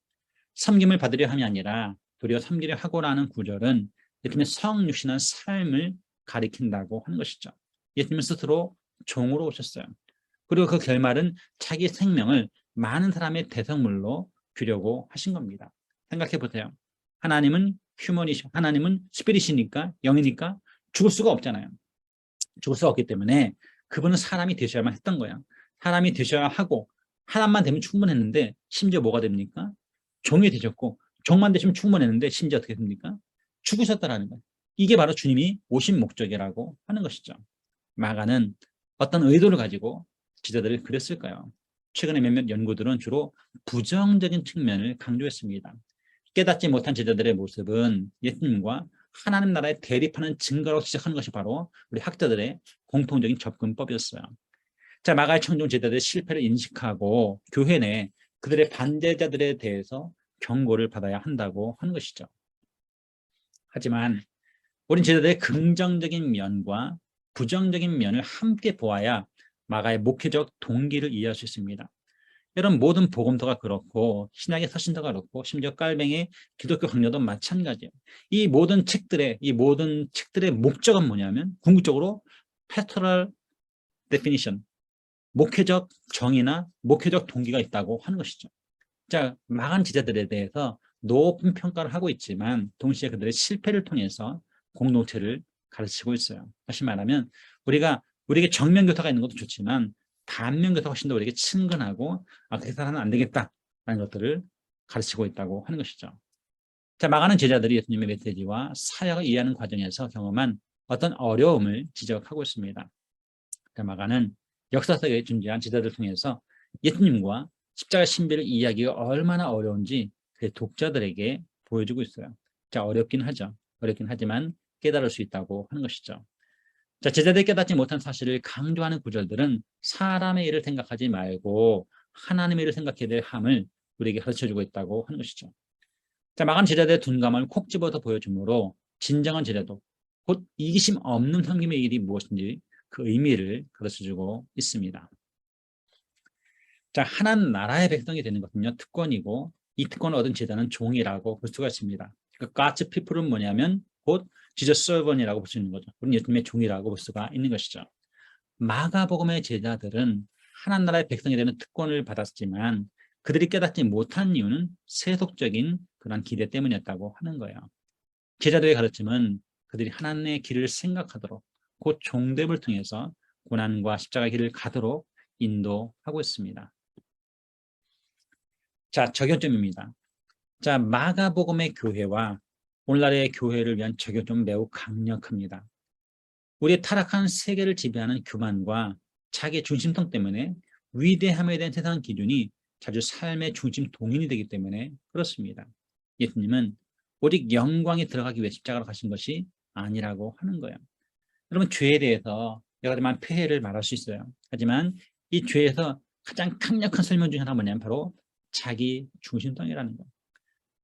B: 섬김을 받으려 함이 아니라 도리어 섬기려 하고라는 구절은 예수님의 성육신한 삶을 가리킨다고 하는 것이죠. 예수님은 스스로 종으로 오셨어요. 그리고 그 결말은 자기 생명을 많은 사람의 대성물로 주려고 하신 겁니다. 생각해 보세요. 하나님은 하나님은 스피릿이니까, 영이니까 죽을 수가 없잖아요. 죽을 수가 없기 때문에 그분은 사람이 되셔야만 했던 거야. 사람이 되셔야 하고 하나만 되면 충분했는데 심지어 뭐가 됩니까? 종이 되셨고, 종만 되시면 충분했는데 심지어 어떻게 됩니까? 죽으셨다라는 거예요. 이게 바로 주님이 오신 목적이라고 하는 것이죠. 마가는 어떤 의도를 가지고 지도자들을 그렸을까요? 최근에 몇몇 연구들은 주로 부정적인 측면을 강조했습니다. 깨닫지 못한 제자들의 모습은 예수님과 하나님 나라에 대립하는 증거로 지적하는 것이 바로 우리 학자들의 공통적인 접근법이었어요. 자, 마가의 청중 제자들의 실패를 인식하고 교회 내 그들의 반대자들에 대해서 경고를 받아야 한다고 하는 것이죠. 하지만 우린 제자들의 긍정적인 면과 부정적인 면을 함께 보아야 마가의 목회적 동기를 이해할 수 있습니다. 이런 모든 복음서가 그렇고 신약의 서신서가 그렇고 심지어 깔뱅의 기독교 강요도 마찬가지예요. 이 모든 책들의 목적은 뭐냐면 궁극적으로 pastoral definition, 목회적 정의나 목회적 동기가 있다고 하는 것이죠. 자, 마간 지자들에 대해서 높은 평가를 하고 있지만 동시에 그들의 실패를 통해서 공동체를 가르치고 있어요. 다시 말하면 우리에게 정면교사가 있는 것도 좋지만 반면교사가 훨씬 더 우리에게 친근하고 그렇게 살아는 안 되겠다라는 것들을 가르치고 있다고 하는 것이죠. 자, 마가는 제자들이 예수님의 메시지와 사역을 이해하는 과정에서 경험한 어떤 어려움을 지적하고 있습니다. 자, 마가는 역사 속에 존재한 제자들을 통해서 예수님과 십자가 신비를 이해하기가 얼마나 어려운지 그의 독자들에게 보여주고 있어요. 자, 어렵긴 하죠. 어렵긴 하지만 깨달을 수 있다고 하는 것이죠. 자, 제자들이 깨닫지 못한 사실을 강조하는 구절들은 사람의 일을 생각하지 말고 하나님의 일을 생각해야 될 함을 우리에게 가르쳐주고 있다고 하는 것이죠. 자, 마가는 제자들의 둔감을 콕 집어서 보여주므로 진정한 제자도 곧 이기심 없는 섬김의 일이 무엇인지 그 의미를 가르쳐주고 있습니다. 자, 하나님 나라의 백성이 되는 것은요, 특권이고 이 특권을 얻은 제자는 종이라고 볼 수가 있습니다. 그 God's people은 뭐냐면 곧 Jesus servant이라고 볼 수 있는 거죠. 우리는 예수님의 종이라고 볼 수가 있는 것이죠. 마가복음의 제자들은 하나님 나라의 백성이 되는 특권을 받았지만 그들이 깨닫지 못한 이유는 세속적인 그런 기대 때문이었다고 하는 거예요. 제자들의 가르침은 그들이 하나님의 길을 생각하도록 곧 종됨을 통해서 고난과 십자가 길을 가도록 인도하고 있습니다. 자, 적용점입니다. 자, 마가복음의 교회와 오늘날의 교회를 위한 적용점은 매우 강력합니다. 우리의 타락한 세계를 지배하는 교만과 자기 중심성 때문에 위대함에 대한 세상 기준이 자주 삶의 중심 동인이 되기 때문에 그렇습니다. 예수님은 오직 영광에 들어가기 위해 십자가로 가신 것이 아니라고 하는 거예요. 여러분, 죄에 대해서 여러 가지 폐해를 말할 수 있어요. 하지만 이 죄에서 가장 강력한 설명 중에 하나가 뭐냐면 바로 자기 중심성이라는 거예요.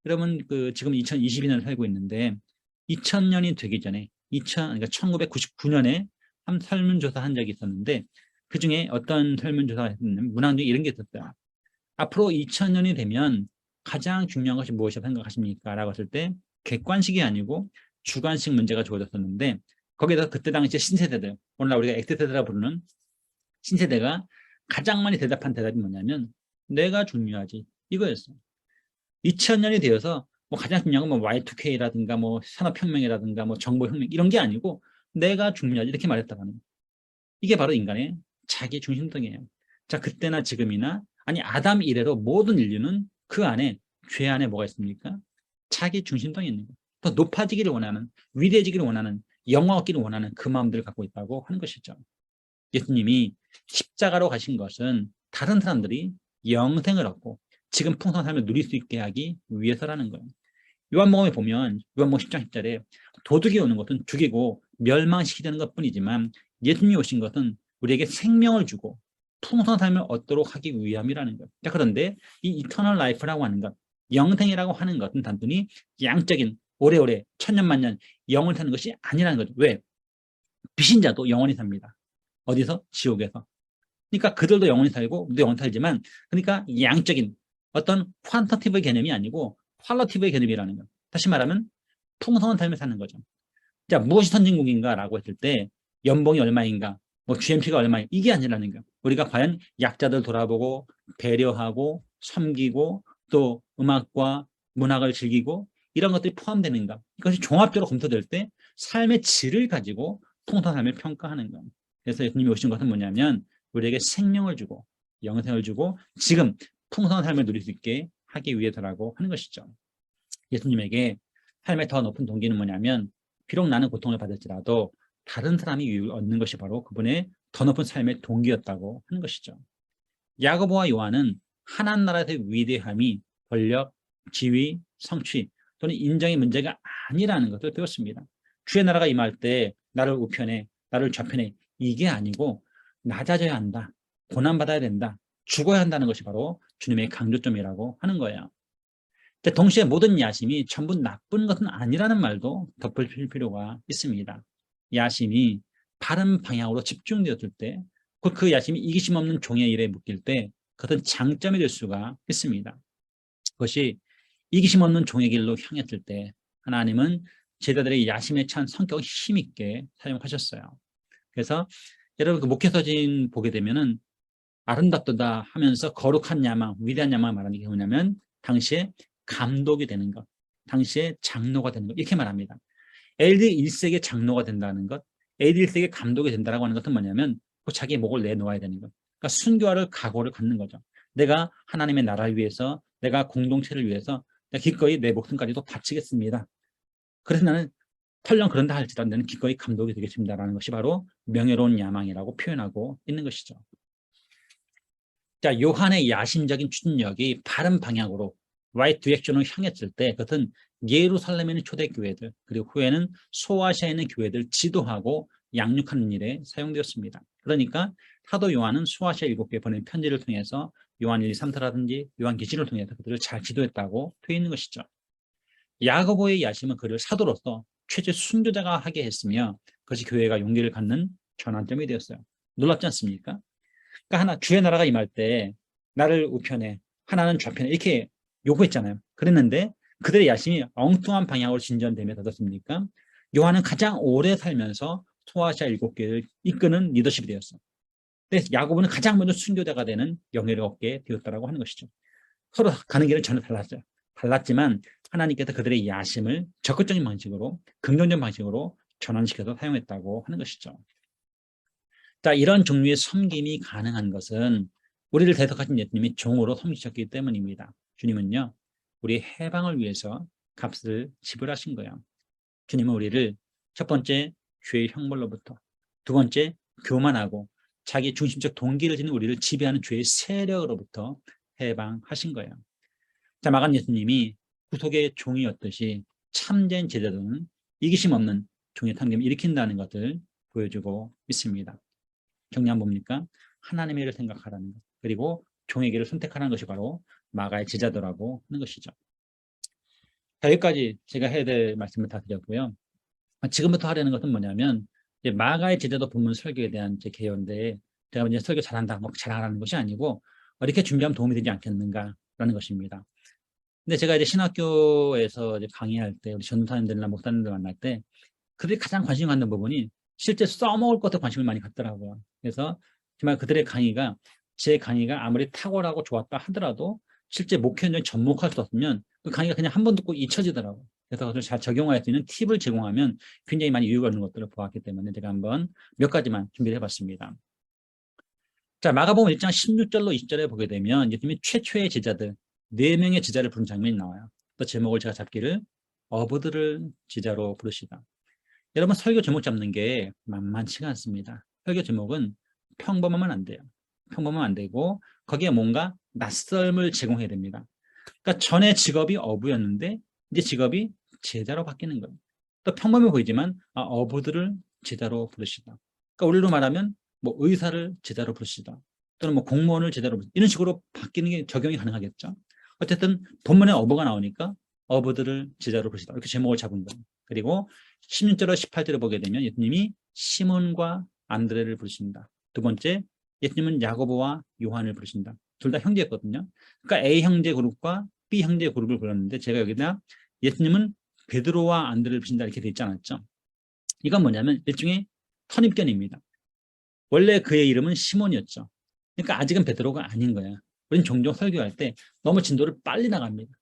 B: 여러분, 지금 2022년을 살고 있는데 2000년이 되기 전에 그러니까 1999년에 한 설문조사 한 적이 있었는데 그중에 어떤 설문조사가 있었냐면 문항 중에 이런 게 있었어요. 앞으로 2000년이 되면 가장 중요한 것이 무엇이라고 생각하십니까? 라고 했을 때 객관식이 아니고 주관식 문제가 주어졌었는데 거기서 그때 당시 신세대들, 오늘날 우리가 X세대라 부르는 신세대가 가장 많이 대답한 대답이 뭐냐면 내가 중요하지 이거였어요. 2000년이 되어서 가장 중요한 건 Y2K라든가 산업혁명이라든가 정보혁명 이런 게 아니고 내가 중요하지 이렇게 말했다고 하는 거예요. 이게 바로 인간의 자기 중심성이에요. 자, 그때나 지금이나 아니 아담 이래로 모든 인류는 그 안에 죄 안에 뭐가 있습니까? 자기 중심성이 있는 거예요. 더 높아지기를 원하는, 위대해지기를 원하는, 영광 얻기를 원하는 그 마음들을 갖고 있다고 하는 것이죠. 예수님이 십자가로 가신 것은 다른 사람들이 영생을 얻고 지금 풍성한 삶을 누릴 수 있게 하기 위해서라는 거예요. 요한복음에 보면 요한복음 10장 10절에 도둑이 오는 것은 죽이고 멸망시키는 것뿐이지만 예수님이 오신 것은 우리에게 생명을 주고 풍성한 삶을 얻도록 하기 위함이라는 거예요. 자, 그런데 이 이터널 라이프라고 하는 것, 영생이라고 하는 것은 단순히 양적인 오래오래 천년만년 영을 사는 것이 아니라는 거죠. 왜? 비신자도 영원히 삽니다. 어디서? 지옥에서. 그러니까 그들도 영원히 살고 우리도 영원히 살지만, 그러니까 양적인 어떤 퀀터티브의 개념이 아니고 퀄러티브의 개념이라는 거예요. 다시 말하면 풍성한 삶을 사는 거죠. 자, 무엇이 선진국인가라고 했을 때 연봉이 얼마인가, 뭐 GMP가 얼마인가, 이게 아니라는 거예요. 우리가 과연 약자들 돌아보고 배려하고 섬기고 또 음악과 문학을 즐기고 이런 것들이 포함되는가, 이것이 종합적으로 검토될 때 삶의 질을 가지고 풍성한 삶을 평가하는 거예요. 그래서 예수님이 오신 것은 뭐냐면 우리에게 생명을 주고 영생을 주고 지금 풍성한 삶을 누릴 수 있게 하기 위해서라고 하는 것이죠. 예수님에게 삶의 더 높은 동기는 뭐냐면 비록 나는 고통을 받을지라도 다른 사람이 유익을 얻는 것이 바로 그분의 더 높은 삶의 동기였다고 하는 것이죠. 야고보와 요한은 하나님 나라의 위대함이 권력, 지위, 성취 또는 인정의 문제가 아니라는 것을 배웠습니다. 주의 나라가 임할 때 나를 우편에, 나를 좌편에, 이게 아니고 낮아져야 한다, 고난받아야 된다, 죽어야 한다는 것이 바로 주님의 강조점이라고 하는 거예요. 동시에 모든 야심이 전부 나쁜 것은 아니라는 말도 덧붙일 필요가 있습니다. 야심이 바른 방향으로 집중되었을 때, 곧 그 야심이 이기심 없는 종의 일에 묶일 때 그것은 장점이 될 수가 있습니다. 그것이 이기심 없는 종의 길로 향했을 때 하나님은 제자들의 야심에 찬 성격을 힘있게 사용하셨어요. 그래서 여러분 그 목회서진 보게 되면은 아름답도다 하면서 거룩한 야망, 위대한 야망을 말하는 게 뭐냐면 당시에 감독이 되는 것, 당시에 장로가 되는 것, 이렇게 말합니다. AD 1세기의 장로가 된다는 것, AD 1세기의 감독이 된다고 하는 것은 뭐냐면 자기의 목을 내놓아야 되는 것. 그러니까 순교할 각오를 갖는 거죠. 내가 하나님의 나라를 위해서, 내가 공동체를 위해서 내가 기꺼이 내 목숨까지도 바치겠습니다. 그래서 나는 설령 그런다 할지라도 나는 기꺼이 감독이 되겠습니다라는 것이 바로 명예로운 야망이라고 표현하고 있는 것이죠. 자, 요한의 야심적인 추진력이 바른 방향으로 right direction으로 향했을 때 그것은 예루살렘에 있는 초대교회들 그리고 후에는 소아시아에 있는 교회들 지도하고 양육하는 일에 사용되었습니다. 그러니까 사도 요한은 소아시아 7교회 보낸 편지를 통해서 요한 1, 2, 3서라든지 요한계시를 통해서 그들을 잘 지도했다고 되어 있는 것이죠. 야고보의 야심은 그를 사도로서 최재 순교자가 하게 했으며 그것이 교회가 용기를 갖는 전환점이 되었어요. 놀랍지 않습니까? 그러니까 하나 주의 나라가 임할 때 나를 우편에 하나는 좌편에 이렇게 요구했잖아요. 그랬는데 그들의 야심이 엉뚱한 방향으로 진전되며 어떻습니까? 요한은 가장 오래 살면서 소아시아 7교회를 이끄는 리더십이 되었어. 근데 야고보는 가장 먼저 순교자가 되는 영예를 얻게 되었다고 하는 것이죠. 서로 가는 길은 전혀 달랐어요. 달랐지만 하나님께서 그들의 야심을 적극적인 방식으로, 긍정적인 방식으로 전환시켜서 사용했다고 하는 것이죠. 자, 이런 종류의 섬김이 가능한 것은 우리를 대속하신 예수님이 종으로 섬기셨기 때문입니다. 주님은요, 우리의 해방을 위해서 값을 지불하신 거예요. 주님은 우리를 첫 번째 죄의 형벌로부터, 두 번째 교만하고 자기 중심적 동기를 지닌 우리를 지배하는 죄의 세력으로부터 해방하신 거예요. 자, 마간 예수님이 구속의 종이었듯이 참된 제자들은 이기심 없는 종의 상tem을 일으킨다는 것을 보여주고 있습니다. 정리한 뭡니까? 하나님의 일을 생각하라는 것, 그리고 종의 길을 선택하라는 것이 바로 마가의 제자도라고 하는 것이죠. 자, 여기까지 제가 해야 될 말씀을 다 드렸고요. 지금부터 하려는 것은 뭐냐면 이제 마가의 제자도 본문 설교에 대한 제 개요인데 제가 이제 설교 잘한다, 뭐 자랑하는 것이 아니고 이렇게 준비하면 도움이 되지 않겠는가라는 것입니다. 근데 제가 이제 신학교에서 이제 강의할 때 우리 전도사님들이나 목사님들 만날 때 그들이 가장 관심 갖는 부분이 실제 써먹을 것에 관심을 많이 갖더라고요. 그래서 정말 그들의 강의가 제 강의가 아무리 탁월하고 좋았다 하더라도 실제 목회 현장에 접목할 수 없으면 그 강의가 그냥 한 번 듣고 잊혀지더라고요. 그래서 그것을 잘 적용할 수 있는 팁을 제공하면 굉장히 많이 유익한 것들을 보았기 때문에 제가 한번 몇 가지만 준비를 해봤습니다. 자, 마가복음 1장 16절로 20절에 보게 되면 예수님이 최초의 제자들 4명의 제자를 부른 장면이 나와요. 또 제목을 제가 잡기를 어부들을 제자로 부르시다. 여러분, 설교 제목 잡는 게 만만치가 않습니다. 설교 제목은 평범하면 안 돼요. 평범하면 안 되고 거기에 뭔가 낯설음을 제공해야 됩니다. 그러니까 전에 직업이 어부였는데 이제 직업이 제자로 바뀌는 거예요. 또 평범해 보이지만 어부들을 제자로 부르시다. 그러니까 우리로 말하면 뭐 의사를 제자로 부르시다. 또는 뭐 공무원을 제자로 부르시다. 이런 식으로 바뀌는 게 적용이 가능하겠죠. 어쨌든 본문에 어부가 나오니까 어부들을 제자로 부르시다. 이렇게 제목을 잡은 거예요. 그리고 16절과 18절을 보게 되면 예수님이 시몬과 안드레를 부르십니다. 두 번째, 예수님은 야고보와 요한을 부르신다. 둘 다 형제였거든요. 그러니까 A 형제 그룹과 B 형제 그룹을 불렀는데 제가 여기다 예수님은 베드로와 안드레를 부르신다 이렇게 돼 있지 않았죠. 이건 뭐냐면 일종의 선입견입니다. 원래 그의 이름은 시몬이었죠. 그러니까 아직은 베드로가 아닌 거야. 우리는 종종 설교할 때 너무 진도를 빨리 나갑니다.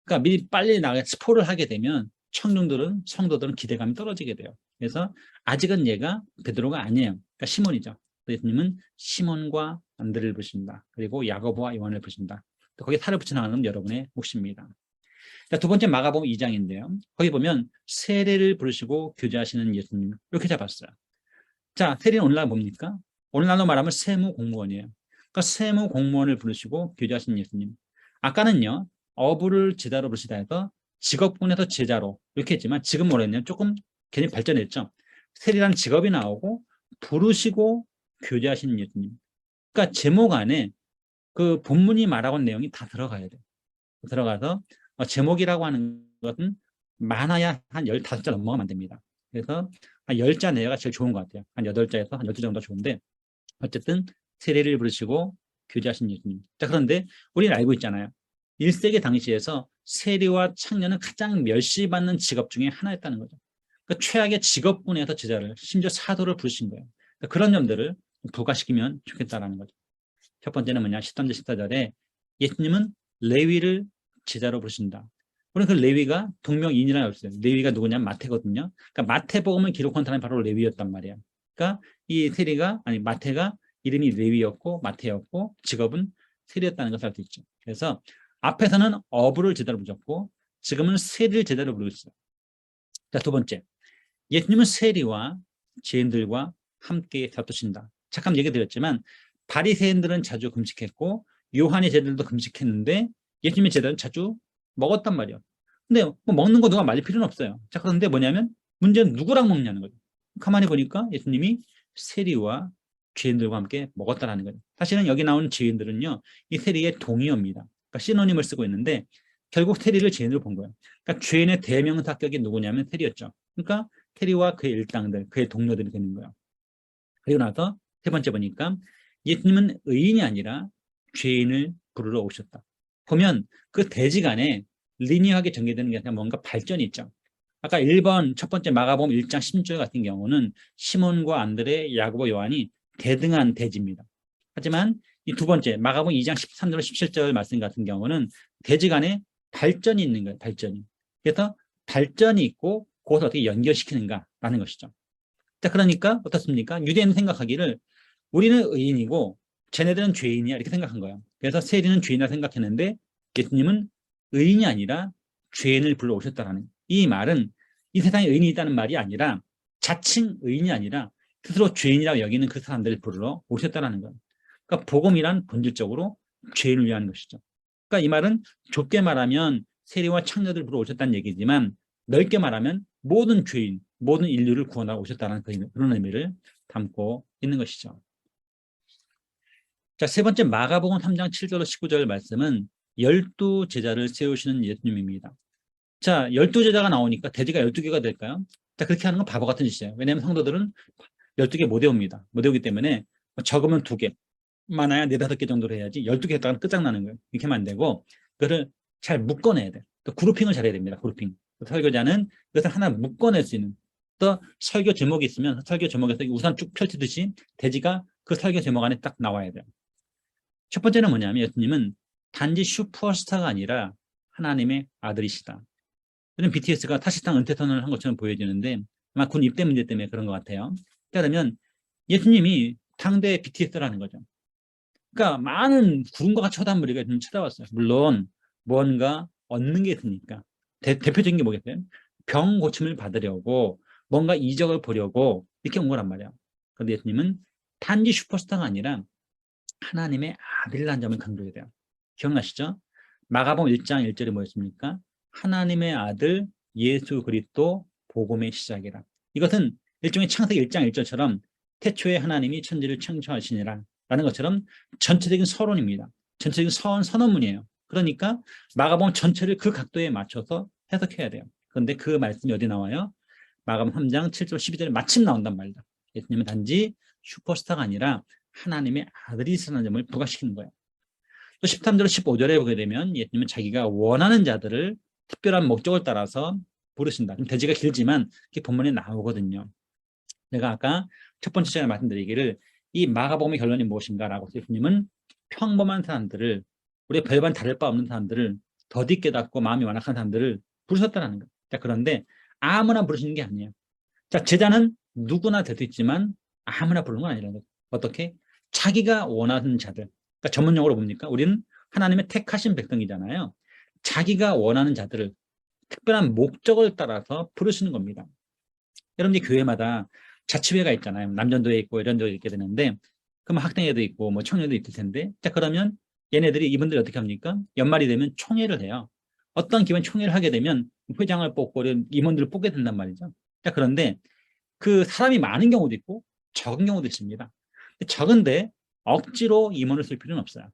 B: 그러니까 미리 빨리 나가 스포를 하게 되면 청중들은 성도들은 기대감이 떨어지게 돼요. 그래서 아직은 얘가 베드로가 아니에요. 그러니까 시몬이죠. 예수님은 시몬과 안드레를 부르신다. 그리고 야고보와 요한을 부르신다. 거기에 살을 붙여 나가는 건 여러분의 몫입니다. 자, 두 번째 마가복음 2장인데요. 거기 보면 세례를 부르시고 교제하시는 예수님 이렇게 잡았어요. 자, 세례는 오늘날 뭡니까? 오늘날로 말하면 세무 공무원이에요. 그러니까 세무 공무원을 부르시고 교제하시는 예수님. 아까는요, 어부를 제자로 부르시다 해서 직업군에서 제자로 이렇게 했지만 지금 뭐랬냐면 조금 개념이 발전했죠. 세례라는 직업이 나오고 부르시고 교제하시는 예수님. 그러니까 제목 안에 그 본문이 말하고 있는 내용이 다 들어가야 돼요. 들어가서 제목이라고 하는 것은 많아야 한 15자 넘어가면 안 됩니다. 그래서 한 10자 내외가 제일 좋은 것 같아요. 한 8자에서 한 12자 정도 좋은데 어쨌든 세례를 부르시고 교제하신 예수님. 자, 그런데 우리는 알고 있잖아요. 1세기 당시에서 세리와 창녀는 가장 멸시받는 직업 중에 하나였다는 거죠. 그러니까 최악의 직업군에서 제자를 심지어 사도를 부르신 거예요. 그러니까 그런 점들을 부과시키면 좋겠다라는 거죠. 첫 번째는 뭐냐? 13절 14절에 예수님은 레위를 제자로 부르신다. 우리는 그 레위가 동명이인이라고 했어요. 레위가 누구냐면 마태거든요. 그러니까 마태복음을 기록한 사람이 바로 레위였단 말이에요. 그러니까 이 세리가 아니 마태가 이름이 레위였고 마태였고 직업은 세리였다는 것을 알 수 있죠. 그래서 앞에서는 어부를 제자로 부르셨고 지금은 세리를 제자로 부르고 있어요. 자, 두 번째. 예수님은 세리와 죄인들과 함께 다투신다. 잠깐 얘기 드렸지만 바리새인들은 자주 금식했고 요한의 제자들도 금식했는데 예수님의 제자들은 자주 먹었단 말이에요. 근데 뭐 먹는 거 누가 말릴 필요는 없어요. 자, 그런데 뭐냐면 문제는 누구랑 먹냐는 거죠. 가만히 보니까 예수님이 세리와 죄인들과 함께 먹었다라는 거죠. 사실은 여기 나오는 죄인들은요, 이 세리의 동의어입니다. 그러니까 시노님을 쓰고 있는데 결국 세리를 죄인으로 본 거예요. 그러니까 죄인의 대명사격이 누구냐면 세리였죠. 그러니까 세리와 그의 일당들, 그의 동료들이 되는 거예요. 그리고 나서 세 번째 보니까 예수님은 의인이 아니라 죄인을 부르러 오셨다. 보면 그 대지간에 리니어하게 전개되는 게 아니라 뭔가 발전이 있죠. 아까 1번 첫 번째 마가복음 1장 16절 같은 경우는 시몬과 안드레, 야고보, 요한이 대등한 대지입니다. 하지만 이 두 번째 마가복음 2장 13절 17절 말씀 같은 경우는 대지간에 발전이 있는 거예요. 발전이. 그래서 발전이 있고 그것을 어떻게 연결시키는가라는 것이죠. 자, 그러니까 어떻습니까? 유대인은 생각하기를 우리는 의인이고 쟤네들은 죄인이야 이렇게 생각한 거예요. 그래서 세리는 죄인이라 생각했는데 예수님은 의인이 아니라 죄인을 불러오셨다라는 이 말은 이 세상에 의인이 있다는 말이 아니라 자칭 의인이 아니라 스스로 죄인이라고 여기는 그 사람들을 부르러 오셨다라는 거예요. 그러니까 복음이란 본질적으로 죄인을 위한 것이죠. 그러니까 이 말은 좁게 말하면 세리와 창녀들 부르러 오셨다는 얘기지만 넓게 말하면 모든 죄인, 모든 인류를 구원하러 오셨다는 그런 의미를 담고 있는 것이죠. 자, 세 번째 마가복음 3장 7절로 19절 말씀은 12제자를 세우시는 예수님입니다. 자, 12제자가 나오니까 대지가 12개가 될까요? 자, 그렇게 하는 건 바보 같은 짓이에요. 왜냐하면 성도들은 12개 못 외웁니다. 못 외우기 때문에 적으면 2개, 많아야 4, 5개 정도로 해야지 12개 했다가 끝장나는 거예요. 이렇게 하면 안 되고 그거를 잘 묶어내야 돼요. 또 그룹핑을 잘해야 됩니다. 그룹핑. 설교자는 그것을 하나 묶어낼 수 있는 또 설교 제목이 있으면 설교 제목에서 우산 쭉 펼치듯이 대지가 그 설교 제목 안에 딱 나와야 돼요. 첫 번째는 뭐냐면 예수님은 단지 슈퍼스타가 아니라 하나님의 아들이시다. 요즘 BTS가 사실상 은퇴 선언을 한 것처럼 보여지는데 아마 군 입대 문제 때문에 그런 것 같아요. 그러면 예수님이 당대 BTS라는 거죠. 그러니까 많은 구름과 같이 쳐다무리가 좀 쳐다왔어요. 물론 뭔가 얻는 게 있으니까. 대표적인 게 뭐겠어요? 병 고침을 받으려고 뭔가 이적을 보려고 이렇게 온 거란 말이야. 그런데 예수님은 단지 슈퍼스타가 아니라 하나님의 아들이라는 점을 강조해야 돼요. 기억나시죠? 마가복음 1장 1절에 뭐였습니까? 하나님의 아들 예수 그리스도 복음의 시작이라. 이것은 일종의 창세기 1장 1절처럼 태초에 하나님이 천지를 창조하시니라 라는 것처럼 전체적인 서론입니다. 전체적인 선언문이에요. 그러니까 마가복음 전체를 그 각도에 맞춰서 해석해야 돼요. 그런데 그 말씀이 어디 나와요? 마가복음 3장 7절 12절에 마침 나온단 말이다. 예수님은 단지 슈퍼스타가 아니라 하나님의 아들이시라는 점을 부각시키는 거예요. 또 13절 15절에 보게 되면 예수님은 자기가 원하는 자들을 특별한 목적을 따라서 부르신다. 좀 대지가 길지만 이게 본문에 나오거든요. 제가 아까 첫 번째 시간에 말씀드리기를 이 마가복음의 결론이 무엇인가라고 예수님은 평범한 사람들을, 우리가 별반 다를 바 없는 사람들을, 더디 깨닫고 마음이 완악한 사람들을 부르셨다는 거예요. 자, 그런데 아무나 부르시는 게 아니에요. 자, 제자는 누구나 될 수 있지만 아무나 부르는 건 아니라는 거죠. 어떻게? 자기가 원하는 자들. 그러니까 전문용어로 뭡니까? 우리는 하나님의 택하신 백성이잖아요. 자기가 원하는 자들을 특별한 목적을 따라서 부르시는 겁니다. 여러분, 이제 교회마다 자치회가 있잖아요. 남전도에 있고 이런도에 있게 되는데, 그럼 학생회도 있고 뭐 청년도 있을 텐데, 자, 그러면 얘네들이, 이분들이 어떻게 합니까? 연말이 되면 총회를 해요. 어떤 기관 총회를 하게 되면 회장을 뽑고 임원들을 뽑게 된단 말이죠. 자, 그런데 그 사람이 많은 경우도 있고 적은 경우도 있습니다. 적은데 억지로 임원을 쓸 필요는 없어요.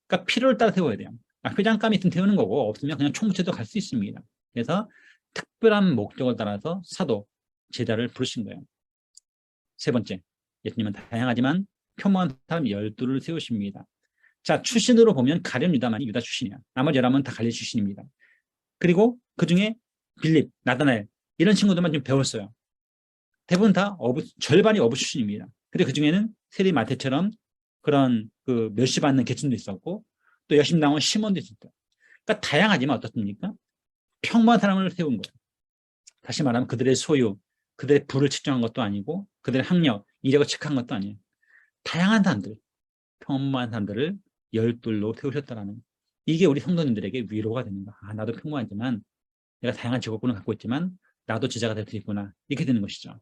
B: 그러니까 필요를 따라 세워야 돼요. 회장감이 있으면 세우는 거고, 없으면 그냥 총무체도 갈 수 있습니다. 그래서 특별한 목적을 따라서 사도, 제자를 부르신 거예요. 세 번째, 예수님은 다양하지만 평범한 사람 12를 세우십니다. 자, 출신으로 보면 가룟 유다만이 유다 출신이야. 나머지 11은 다 갈릴리 출신입니다. 그리고 그중에 빌립, 나다나엘 이런 친구들만 좀 배웠어요. 대부분 다 절반이 어부 출신입니다. 근데 그 중에는 세리 마태처럼 그런 그 멸시받는 계층도 있었고, 또 열심히 나온 시몬도 있었고, 그러니까 다양하지만 어떻습니까? 평범한 사람을 세운 거예요. 다시 말하면 그들의 소유, 그들의 부를 측정한 것도 아니고, 그들의 학력, 이력을 체크한 것도 아니에요. 다양한 사람들, 평범한 사람들을 12로 세우셨다라는, 이게 우리 성도님들에게 위로가 되는 거야. 아, 나도 평범하지만 내가 다양한 직업군을 갖고 있지만 나도 제자가 될 수 있구나. 이렇게 되는 것이죠.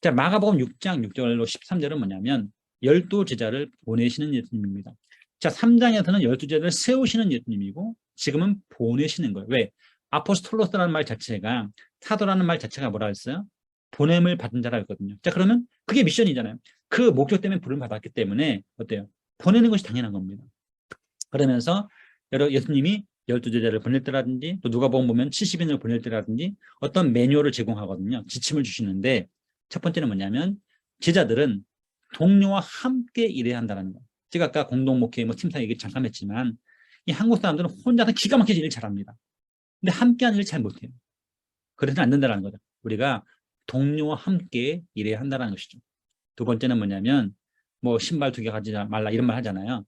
B: 자, 마가복음 6장 6절로 13절은 뭐냐면 12 제자를 보내시는 예수님입니다. 자, 3장에서는 12 제자를 세우시는 예수님이고, 지금은 보내시는 거예요. 왜? 아포스톨로스라는 말 자체가, 사도라는 말 자체가 뭐라 했어요? 보냄을 받은 자라 했거든요. 자, 그러면 그게 미션이잖아요. 그 목적 때문에 부름을 받았기 때문에 어때요? 보내는 것이 당연한 겁니다. 그러면서 예수님이 12 제자를 보낼 때라든지, 또 누가복음 보면 70인을 보낼 때라든지 어떤 매뉴얼을 제공하거든요. 지침을 주시는데, 첫 번째는 뭐냐면 제자들은 동료와 함께 일해야 한다는 거예요. 제가 아까 공동목회 팀사 얘기 잠깐 했지만, 이 한국 사람들은 혼자서 기가 막히게 일 잘합니다. 근데 함께하는 일 잘 못해요. 그래서는 안 된다는 거죠. 우리가 동료와 함께 일해야 한다는 것이죠. 두 번째는 뭐냐면 뭐 신발 2개 가지지 말라 이런 말 하잖아요.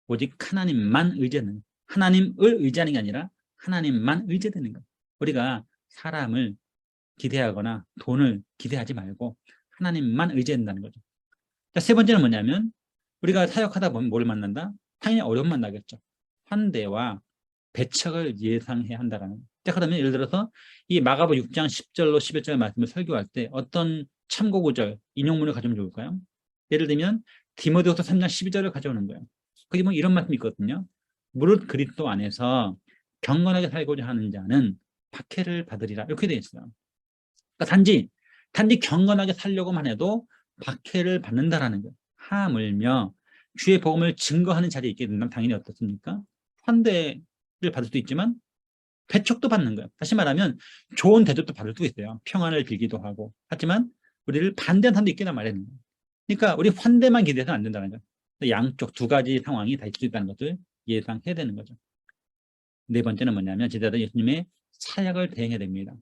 B: 오직 하나님만 의지하는, 하나님을 의지하는 게 아니라 하나님만 의지되는 거예요. 우리가 사람을 기대하거나 돈을 기대하지 말고 하나님만 의지한다는 거죠. 자, 세 번째는 뭐냐면 우리가 사역하다 보면 뭘 만난다? 당연히 어려움 만나겠죠. 환대와 배척을 예상해야 한다는 거예요. 자, 그러면 예를 들어서 이 마가복음 6장 10절로 11절 말씀을 설교할 때 어떤 참고 구절, 인용문을 가져오면 좋을까요? 예를 들면 디모데후서 3장 12절을 가져오는 거예요. 거기 뭐 이런 말씀이 있거든요. 무릇 그리스도 안에서 경건하게 살고자 하는 자는 박해를 받으리라, 이렇게 되어 있어요. 그러니까 단지 경건하게 살려고만 해도 박해를 받는다라는 거예요. 하물며 주의 복음을 증거하는 자리에 있게 된다면 당연히 어떻습니까? 환대를 받을 수도 있지만 배척도 받는 거예요. 다시 말하면 좋은 대접도 받을 수도 있어요. 평안을 빌기도 하고. 하지만 우리를 반대하는 사람도 있겠단 말이에요. 그러니까 우리 환대만 기대해서는 안 된다는 거예요. 양쪽 두 가지 상황이 다 있을 수 있다는 것을 예상해야 되는 거죠. 네 번째는 뭐냐면 제자들 예수님의 사역을 대행해야 됩니다.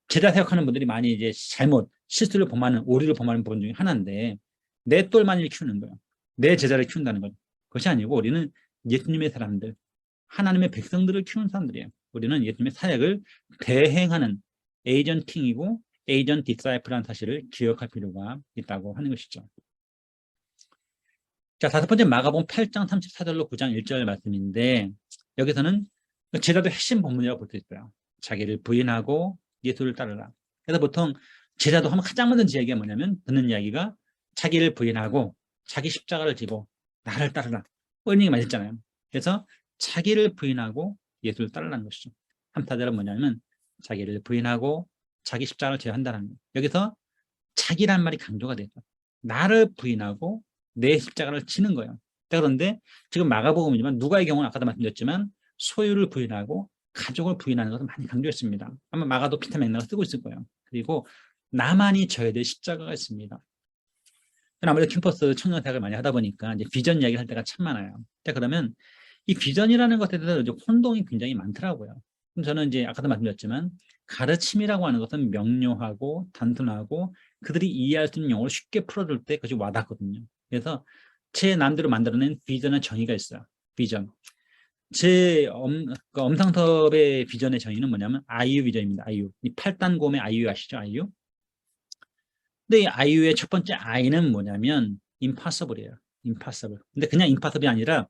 B: 제자 사역하는 분들이 많이 이제 실수를 범하는, 오류를 범하는 부분 중에 하나인데, 내 똘마니를 키우는 거예요. 내 제자를 키운다는 거죠. 그것이 아니고 우리는 예수님의 사람들, 하나님의 백성들을 키우는 사람들이에요. 우리는 예수님의 사역을 대행하는 에이전팅이고 에이전 디사이플이라는 사실을 기억할 필요가 있다고 하는 것이죠. 자, 다섯 번째 마가복음 8장 34절로 9장 1절 말씀인데 여기서는 제자도 핵심 본문이라고 볼 수 있어요. 자기를 부인하고 예수를 따르라. 그래서 보통 제자도 하면 가장 먼저 이야기가 뭐냐면 듣는 이야기가 자기를 부인하고 자기 십자가를 지고 나를 따르라. 이런 얘기 많이 했잖아요. 그래서 자기를 부인하고 예수를 따르라는 것이죠. 3사절은 뭐냐면 자기를 부인하고 자기 십자가를 져야 한다는 거예요. 여기서 자기란 말이 강조가 되죠. 나를 부인하고 내 십자가를 지는 거예요. 그런데 지금 마가복음이지만 누가의 경우는 아까도 말씀드렸지만 소유를 부인하고 가족을 부인하는 것을 많이 강조했습니다. 아마 마가도 비슷한 맥락을 쓰고 있을 거예요. 그리고 나만이 져야 될 십자가가 있습니다. 아무래도 캠퍼스 청년대학을 많이 하다 보니까 이제 비전 이야기를 할 때가 참 많아요. 자, 그러면 이 비전이라는 것에 대해서 이제 혼동이 굉장히 많더라고요. 그럼 저는 이제 아까도 말씀드렸지만 가르침이라고 하는 것은 명료하고 단순하고 그들이 이해할 수 있는 용어를 쉽게 풀어줄 때 그것이 와닿거든요. 그래서 제 나름대로 만들어낸 비전의 정의가 있어요. 비전. 제 엄상섭의 비전의 정의는 뭐냐면 아이유 비전입니다. 아이유. 이 8단곰의 아이유 아시죠? 아이유? 근데 이 아이유의 첫 번째 I는 뭐냐면 impossible이에요. impossible. 근데 그냥 impossible이 아니라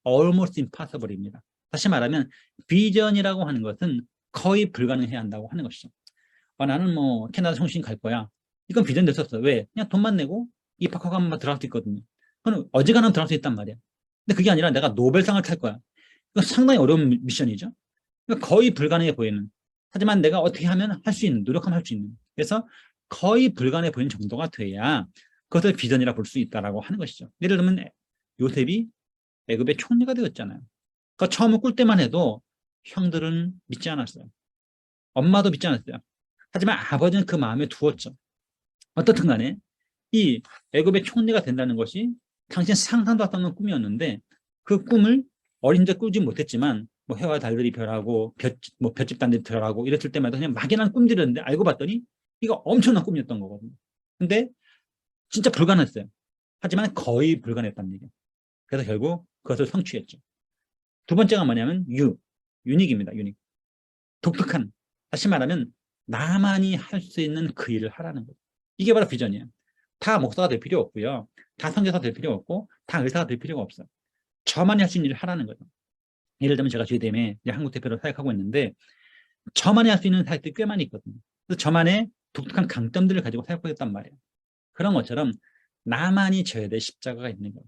B: almost impossible입니다. 다시 말하면 비전이라고 하는 것은 거의 불가능해야 한다고 하는 것이죠. 나는 뭐 캐나다 성신 갈 거야. 이건 비전 됐었어. 왜? 그냥 돈만 내고 입학하고 한번 들어갈 수 있거든요. 그건 어지간하면 들어갈 수 있단 말이야. 근데 그게 아니라 내가 노벨상을 탈 거야. 이건 상당히 어려운 미션이죠. 그러니까 거의 불가능해 보이는. 하지만 내가 어떻게 하면 할 수 있는, 노력하면 할 수 있는. 그래서 거의 불가능해 보이는 정도가 돼야 그것을 비전이라 볼 수 있다라고 하는 것이죠. 예를 들면 요셉이 애굽의 총리가 되었잖아요. 그러니까 처음 꿀 때만 해도 형들은 믿지 않았어요. 엄마도 믿지 않았어요. 하지만 아버지는 그 마음에 두었죠. 어떻든 간에 이 애굽의 총리가 된다는 것이 당신 상상도 할 수 없는 꿈이었는데 그 꿈을 어린 데 꾸지 못했지만 뭐 해와 달들이 별하고 별집단들이 별하고 이랬을 때마다 그냥 막연한 꿈들이었는데 알고 봤더니 이거 엄청난 꿈이었던 거거든요. 근데 진짜 불가능했어요. 하지만 거의 불가능했다는 얘기예요. 그래서 결국 그것을 성취했죠. 두 번째가 뭐냐면 유닉입니다. 유닉. 독특한. 다시 말하면 나만이 할 수 있는 그 일을 하라는 거죠. 이게 바로 비전이에요. 다 목사가 될 필요 없고요. 다 선교사가 될 필요 없고 다 의사가 될 필요가 없어요. 저만이 할 수 있는 일을 하라는 거죠. 예를 들면 제가 GDM에 한국 대표로 사역하고 있는데 저만이 할 수 있는 사역들이 꽤 많이 있거든요. 그래서 저만의 독특한 강점들을 가지고 사역하고 있단 말이에요. 그런 것처럼 나만이 져야 될 십자가가 있는 거예요.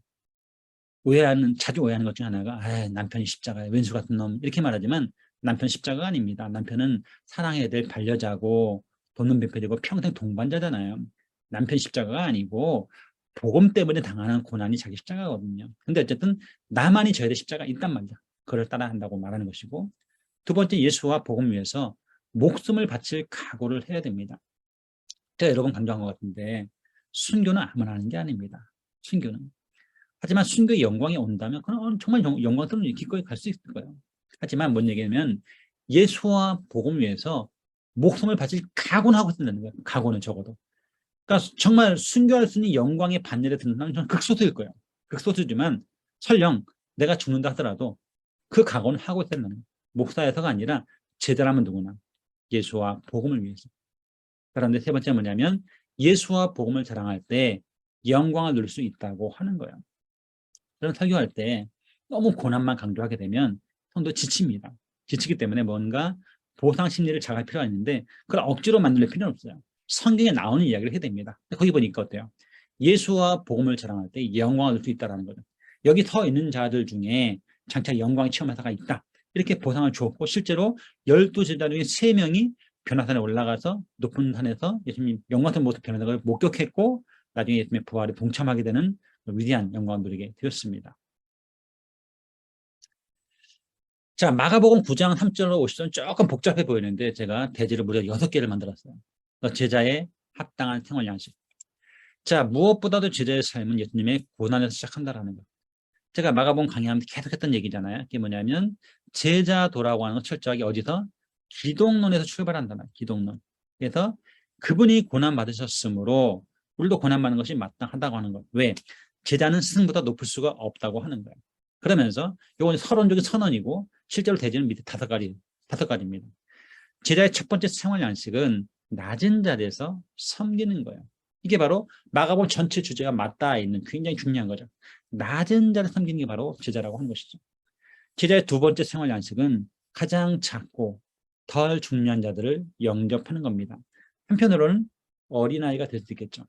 B: 자주 오해하는 것 중 하나가 남편이 십자가야, 왼수 같은 놈 이렇게 말하지만 남편 십자가가 아닙니다. 남편은 사랑해야 될 반려자고 돕는 배필이고 평생 동반자잖아요. 남편 십자가가 아니고 복음 때문에 당하는 고난이 자기 십자가거든요. 근데 어쨌든 나만이 져야 될 십자가가 있단 말이죠. 그걸 따라 한다고 말하는 것이고, 두 번째 예수와 복음 위해서 목숨을 바칠 각오를 해야 됩니다. 제가 여러 번 강조한 것 같은데 순교는 아무나 하는 게 아닙니다. 순교는. 하지만 순교의 영광이 온다면 그건 정말 영광스러운 기꺼이 갈 수 있을 거예요. 하지만 뭔 얘기냐면 예수와 복음 위해서 목숨을 바칠 각오는 하고 있다는 거예요. 각오는 적어도. 그러니까 정말 순교할 수 있는 영광의 반열에 든다면 저는 극소수일 거예요. 극소수지만 설령 내가 죽는다 하더라도 그 각오는 하고 있다는 거예요. 목사에서가 아니라 제자라면 누구나 예수와 복음을 위해서. 그런데 세 번째 뭐냐면 예수와 복음을 자랑할 때 영광을 누릴 수 있다고 하는 거예요. 그럼 설교할 때 너무 고난만 강조하게 되면 성도 지칩니다. 지치기 때문에 뭔가 보상 심리를 자극할 필요가 있는데 그걸 억지로 만들 필요는 없어요. 성경에 나오는 이야기를 해야 됩니다. 거기 보니까 어때요? 예수와 복음을 자랑할 때 영광을 누릴 수 있다는 거죠. 여기 서 있는 자들 중에 장차 영광 체험하사가 있다. 이렇게 보상을 주었고 실제로 12제자 중에 3명이 변화산에 올라가서 높은 산에서 예수님 영광스러운 모습 변화산을 목격했고 나중에 예수님의 부활에 동참하게 되는 위대한 영광을 누리게 되었습니다. 자, 마가복음 9장 3절로 50절 조금 복잡해 보이는데 제가 대지를 무려 6개를 만들었어요. 제자의 합당한 생활 양식. 자, 무엇보다도 제자의 삶은 예수님의 고난에서 시작한다라는 거. 제가 마가복음 강의하면서 계속 했던 얘기잖아요. 그게 뭐냐면 제자도라고 하는 건 철저하게 어디서? 기독론에서 출발한다는 거예요. 기독론. 그래서 그분이 고난 받으셨으므로 우리도 고난 받는 것이 마땅하다고 하는 거예요. 왜? 제자는 스승보다 높을 수가 없다고 하는 거예요. 그러면서 이건 서론적인 선언이고 실제로 대지는 밑에 5가지입니다. 제자의 첫 번째 생활 양식은 낮은 자리에서 섬기는 거예요. 이게 바로 마가복음 전체 주제가 맞닿아 있는 굉장히 중요한 거죠. 낮은 자를 섬기는 게 바로 제자라고 하는 것이죠. 제자의 두 번째 생활 양식은 가장 작고 덜 중요한 자들을 영접하는 겁니다. 한편으로는 어린아이가 될 수 있겠죠.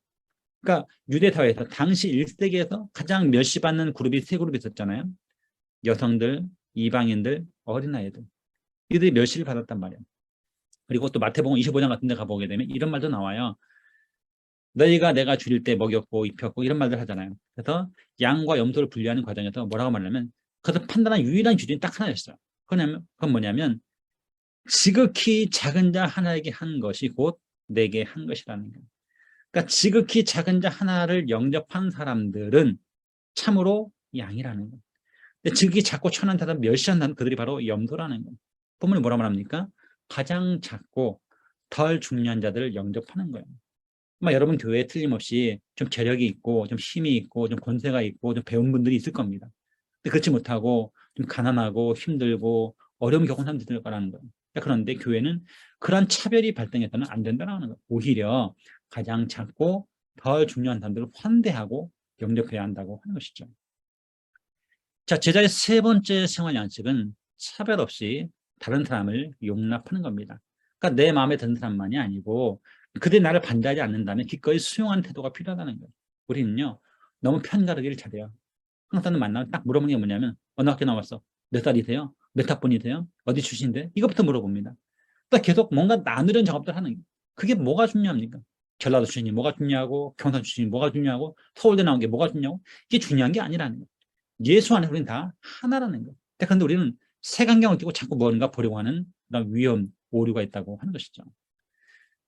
B: 그러니까 유대 사회에서 당시 1세기에서 가장 멸시받는 그룹이 세 그룹이 있었잖아요. 여성들, 이방인들, 어린아이들. 이들이 멸시를 받았단 말이에요. 그리고 또 마태복음 25장 같은 데 가보게 되면 이런 말도 나와요. 너희가 내가 줄일 때 먹였고 입혔고 이런 말들 하잖아요. 그래서 양과 염소를 분리하는 과정에서 뭐라고 말하냐면 그것을 판단한 유일한 기준이 딱 하나였어요. 그건 뭐냐면 지극히 작은 자 하나에게 한 것이 곧 내게 한 것이라는 거예요. 그러니까 지극히 작은 자 하나를 영접한 사람들은 참으로 양이라는 거예요. 근데 지극히 작고 천한 자들 멸시한다는 그들이 바로 염소라는 거예요. 본문이 뭐라 말합니까? 가장 작고 덜 중요한 자들을 영접하는 거예요. 여러분 교회에 틀림없이 좀 재력이 있고 좀 힘이 있고 좀 권세가 있고 좀 배운 분들이 있을 겁니다. 근데 그렇지 못하고 좀 가난하고 힘들고 어려움 겪은 사람들이 있을 거라는 거예요. 그런데 교회는 그런 차별이 발생해서는 안 된다는 거예요. 오히려 가장 작고 덜 중요한 사람들을 환대하고 영접해야 한다고 하는 것이죠. 자, 제자의 세 번째 생활 양식은 차별 없이 다른 사람을 용납하는 겁니다. 그러니까 내 마음에 드는 사람만이 아니고 그들이 나를 반대하지 않는다면 기꺼이 수용하는 태도가 필요하다는 거예요. 우리는요, 너무 편가르기를 잘해요. 한국 사람 만나면 딱 물어보는 게 뭐냐면 어느 학교 나왔어? 몇 살이세요? 몇 학번이세요? 어디 출신인데? 이것부터 물어봅니다. 또 계속 뭔가 나누려는 작업들 하는 거예요. 그게 뭐가 중요합니까? 전라도 출신이 뭐가 중요하고 경상 출신이 뭐가 중요하고 서울대 나온 게 뭐가 중요하고 이게 중요한 게 아니라는 거예요. 예수 안에 우리는 다 하나라는 거예요. 그런데 우리는 색안경을 끼고 자꾸 뭔가 보려고 하는 그런 위험, 오류가 있다고 하는 것이죠.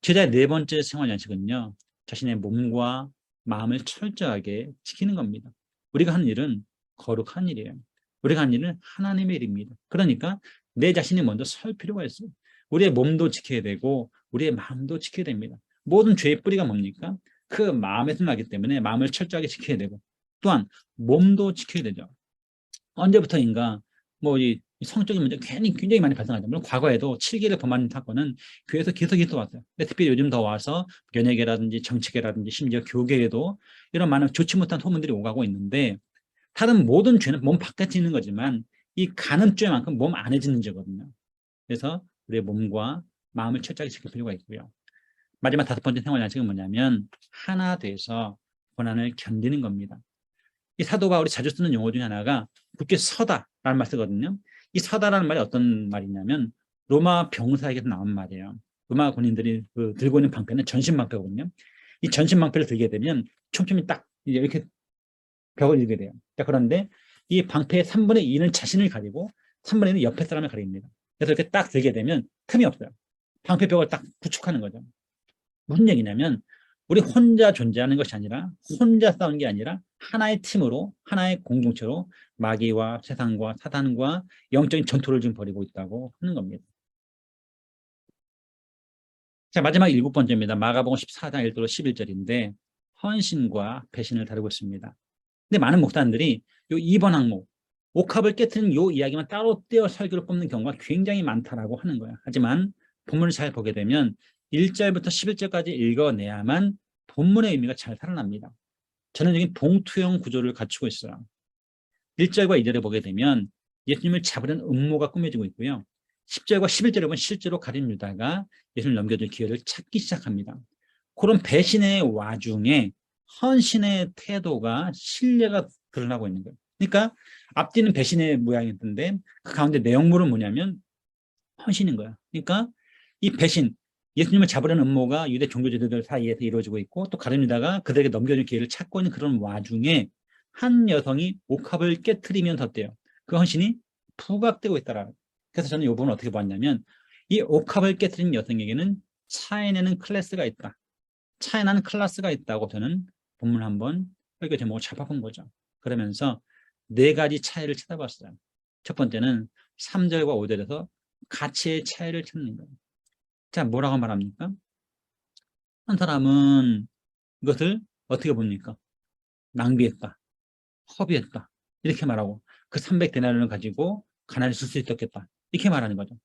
B: 제자의 네 번째 생활 양식은요, 자신의 몸과 마음을 철저하게 지키는 겁니다. 우리가 하는 일은 거룩한 일이에요. 우리가 하는 일은 하나님의 일입니다. 그러니까 내 자신이 먼저 설 필요가 있어요. 우리의 몸도 지켜야 되고 우리의 마음도 지켜야 됩니다. 모든 죄의 뿌리가 뭡니까? 그 마음에서 나기 때문에 마음을 철저하게 지켜야 되고 또한 몸도 지켜야 되죠. 언제부터인가 이 성적인 문제 굉장히 많이 발생하죠. 물론 과거에도 7기를 범한 사건은 교회에서 계속 있어왔어요. 근데 특별히 요즘 더 와서 연예계라든지 정치계라든지 심지어 교계에도 이런 많은 좋지 못한 소문들이 오가고 있는데 다른 모든 죄는 몸 바깥에 있는 거지만 이 간음죄만큼 몸 안에 짓는 죄거든요. 그래서 우리의 몸과 마음을 철저하게 지킬 필요가 있고요. 마지막 다섯 번째 생활 양식은 뭐냐면 하나 돼서 고난을 견디는 겁니다. 이 사도 바울이 자주 쓰는 용어 중에 하나가 굳게 서다라는 말 쓰거든요. 이 서다라는 말이 어떤 말이냐면 로마 병사에게서 나온 말이에요. 로마 군인들이 들고 있는 방패는 전신방패거든요. 이 전신방패를 들게 되면 촘촘히 딱 이렇게 벽을 이루게 돼요. 자, 그런데 이 방패의 3분의 2는 자신을 가리고 3분의 2는 옆에 사람을 가립니다. 그래서 이렇게 딱 들게 되면 틈이 없어요. 방패벽을 딱 구축하는 거죠. 무슨 얘기냐면 우리 혼자 존재하는 것이 아니라 혼자 싸우는 게 아니라 하나의 팀으로 하나의 공동체로 마귀와 세상과 사단과 영적인 전투를 지금 벌이고 있다고 하는 겁니다. 자, 마지막 7번째입니다. 마가복음 14장 1절로 11절인데 헌신과 배신을 다루고 있습니다. 근데 많은 목사님들이 요 2번 항목 옥합을 깨트린 요 이야기만 따로 떼어 설교를 뽑는 경우가 굉장히 많다라고 하는 거예요. 하지만 본문을 잘 보게 되면 1절부터 11절까지 읽어내야만 본문의 의미가 잘 살아납니다. 전형적인 봉투형 구조를 갖추고 있어요. 1절과 2절에 보게 되면 예수님을 잡으려는 음모가 꾸며지고 있고요. 10절과 11절에 보면 실제로 가룟 유다가 예수님을 넘겨줄 기회를 찾기 시작합니다. 그런 배신의 와중에 헌신의 태도가 신뢰가 드러나고 있는 거예요. 그러니까 앞뒤는 배신의 모양이었는데 그 가운데 내용물은 뭐냐면 헌신인 거야. 그러니까 이 배신, 예수님을 잡으려는 음모가 유대 종교지도들 사이에서 이루어지고 있고 또 가룟 유다가 그들에게 넘겨줄 기회를 찾고 있는 그런 와중에 한 여성이 옥합을 깨트리면서 어때요? 그 헌신이 부각되고 있다라는. 그래서 저는 이 부분을 어떻게 봤냐면 이 옥합을 깨트린 여성에게는 차이내는 클래스가 있다. 차이나는 클래스가 있다고 저는 본문 한번 설교 제목을 잡아본 거죠. 그러면서 네 가지 차이를 찾아봤어요. 첫 번째는 3절과 5절에서 가치의 차이를 찾는 거예요. 자, 뭐라고 말합니까? 한 사람은 이것을 어떻게 봅니까? 낭비했다. 허비했다. 이렇게 말하고 그 300데나리온을 가지고 가난에 쓸 수 있었겠다. 이렇게 말하는 거죠.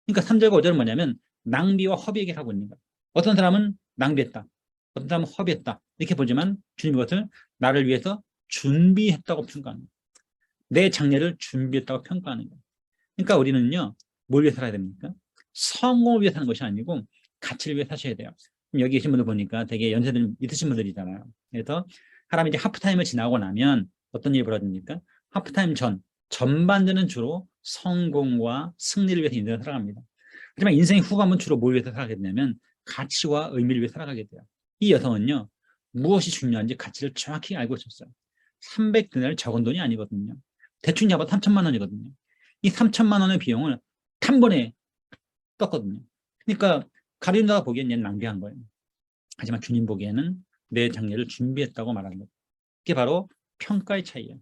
B: 그러니까 3절과 5절은 뭐냐면 낭비와 허비 얘기를 하고 있는 거예요. 어떤 사람은 낭비했다. 어떤 사람은 허비했다. 이렇게 보지만 주님 이것을 나를 위해서 준비했다고 평가하는 거예요. 내 장래를 준비했다고 평가하는 거예요. 그러니까 우리는요, 뭘 위해 살아야 됩니까? 성공을 위해 사는 것이 아니고 가치를 위해 사셔야 돼요. 여기 계신 분들 보니까 되게 연세들 있으신 분들이잖아요. 그래서 사람이 이제 하프타임을 지나고 나면 어떤 일이 벌어집니까? 하프타임 전반전은 주로 성공과 승리를 위해서 인생을 살아갑니다. 하지만 인생의 후반은 주로 뭘 위해서 살아가게 되냐면 가치와 의미를 위해 살아가게 돼요. 이 여성은요, 무엇이 중요한지 가치를 정확히 알고 있었어요. 300디나를 적은 돈이 아니거든요. 대충 잡아 3천만 원이거든요. 이 3천만 원의 비용을 한 번에 떴거든요. 그러니까 가룟유다가 보기엔 얘는 낭비한 거예요. 하지만 주님 보기에는 내 장래를 준비했다고 말하는 거예요. 그게 바로 평가의 차이예요.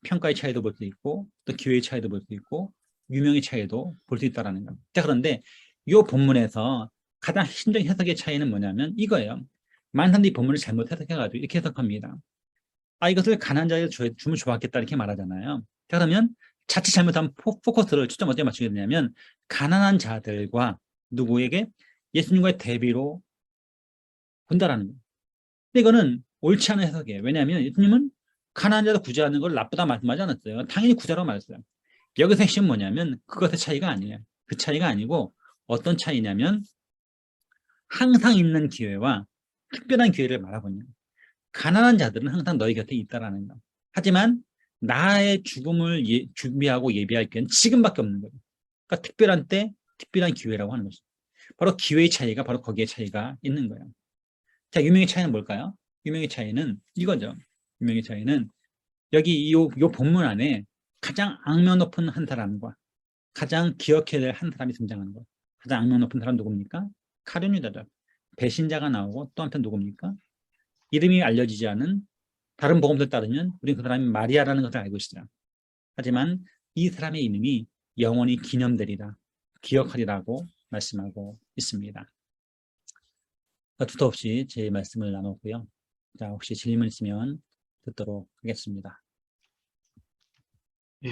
B: 평가의 차이도 볼 수 있고 또 기회의 차이도 볼 수 있고 유명의 차이도 볼 수 있다는 거예요. 자, 그런데 이 본문에서 가장 핵심적인 해석의 차이는 뭐냐면 이거예요. 많은 사람들이 본문을 잘못 해석해가지고 이렇게 해석합니다. 이것을 가난한 자에게 주면 좋았겠다 이렇게 말하잖아요. 자, 그러면 자칫 잘못하면 포커스를 초점 어떻게 맞추게 되냐면 가난한 자들과 누구에게 예수님과의 대비로 본다라는 거예요. 근데 이거는 옳지 않은 해석이에요. 왜냐하면 예수님은 가난한 자를 구제하는 걸 나쁘다 말씀하지 않았어요. 당연히 구제라고 말했어요. 여기서 핵심은 뭐냐면 그것의 차이가 아니에요. 그 차이가 아니고 어떤 차이냐면 항상 있는 기회와 특별한 기회를 말하거든요. 가난한 자들은 항상 너희 곁에 있다라는 거. 하지만 나의 죽음을 준비하고 예비할 기회는 지금밖에 없는 거예요. 그러니까 특별한 때, 특별한 기회라고 하는 것이죠. 바로 기회의 차이가 바로 거기에 차이가 있는 거예요. 자, 유명의 차이는 뭘까요? 유명의 차이는 이거죠. 유명의 차이는 여기 이 본문 안에 가장 악명 높은 한 사람과 가장 기억해야 될 한 사람이 등장하는 거예요. 가장 악명 높은 사람 누굽니까? 가룟유다죠. 배신자가 나오고 또 한편 누굽니까? 이름이 알려지지 않은 다른 복음서에 따르면 우리는 그 사람이 마리아라는 것을 알고 있어요. 하지만 이 사람의 이름이 영원히 기념되리라, 기억하리라고 말씀하고 있습니다. 두터 없이 제 말씀을 나눴고요. 자, 혹시 질문 있으면 듣도록 하겠습니다.
A: 예.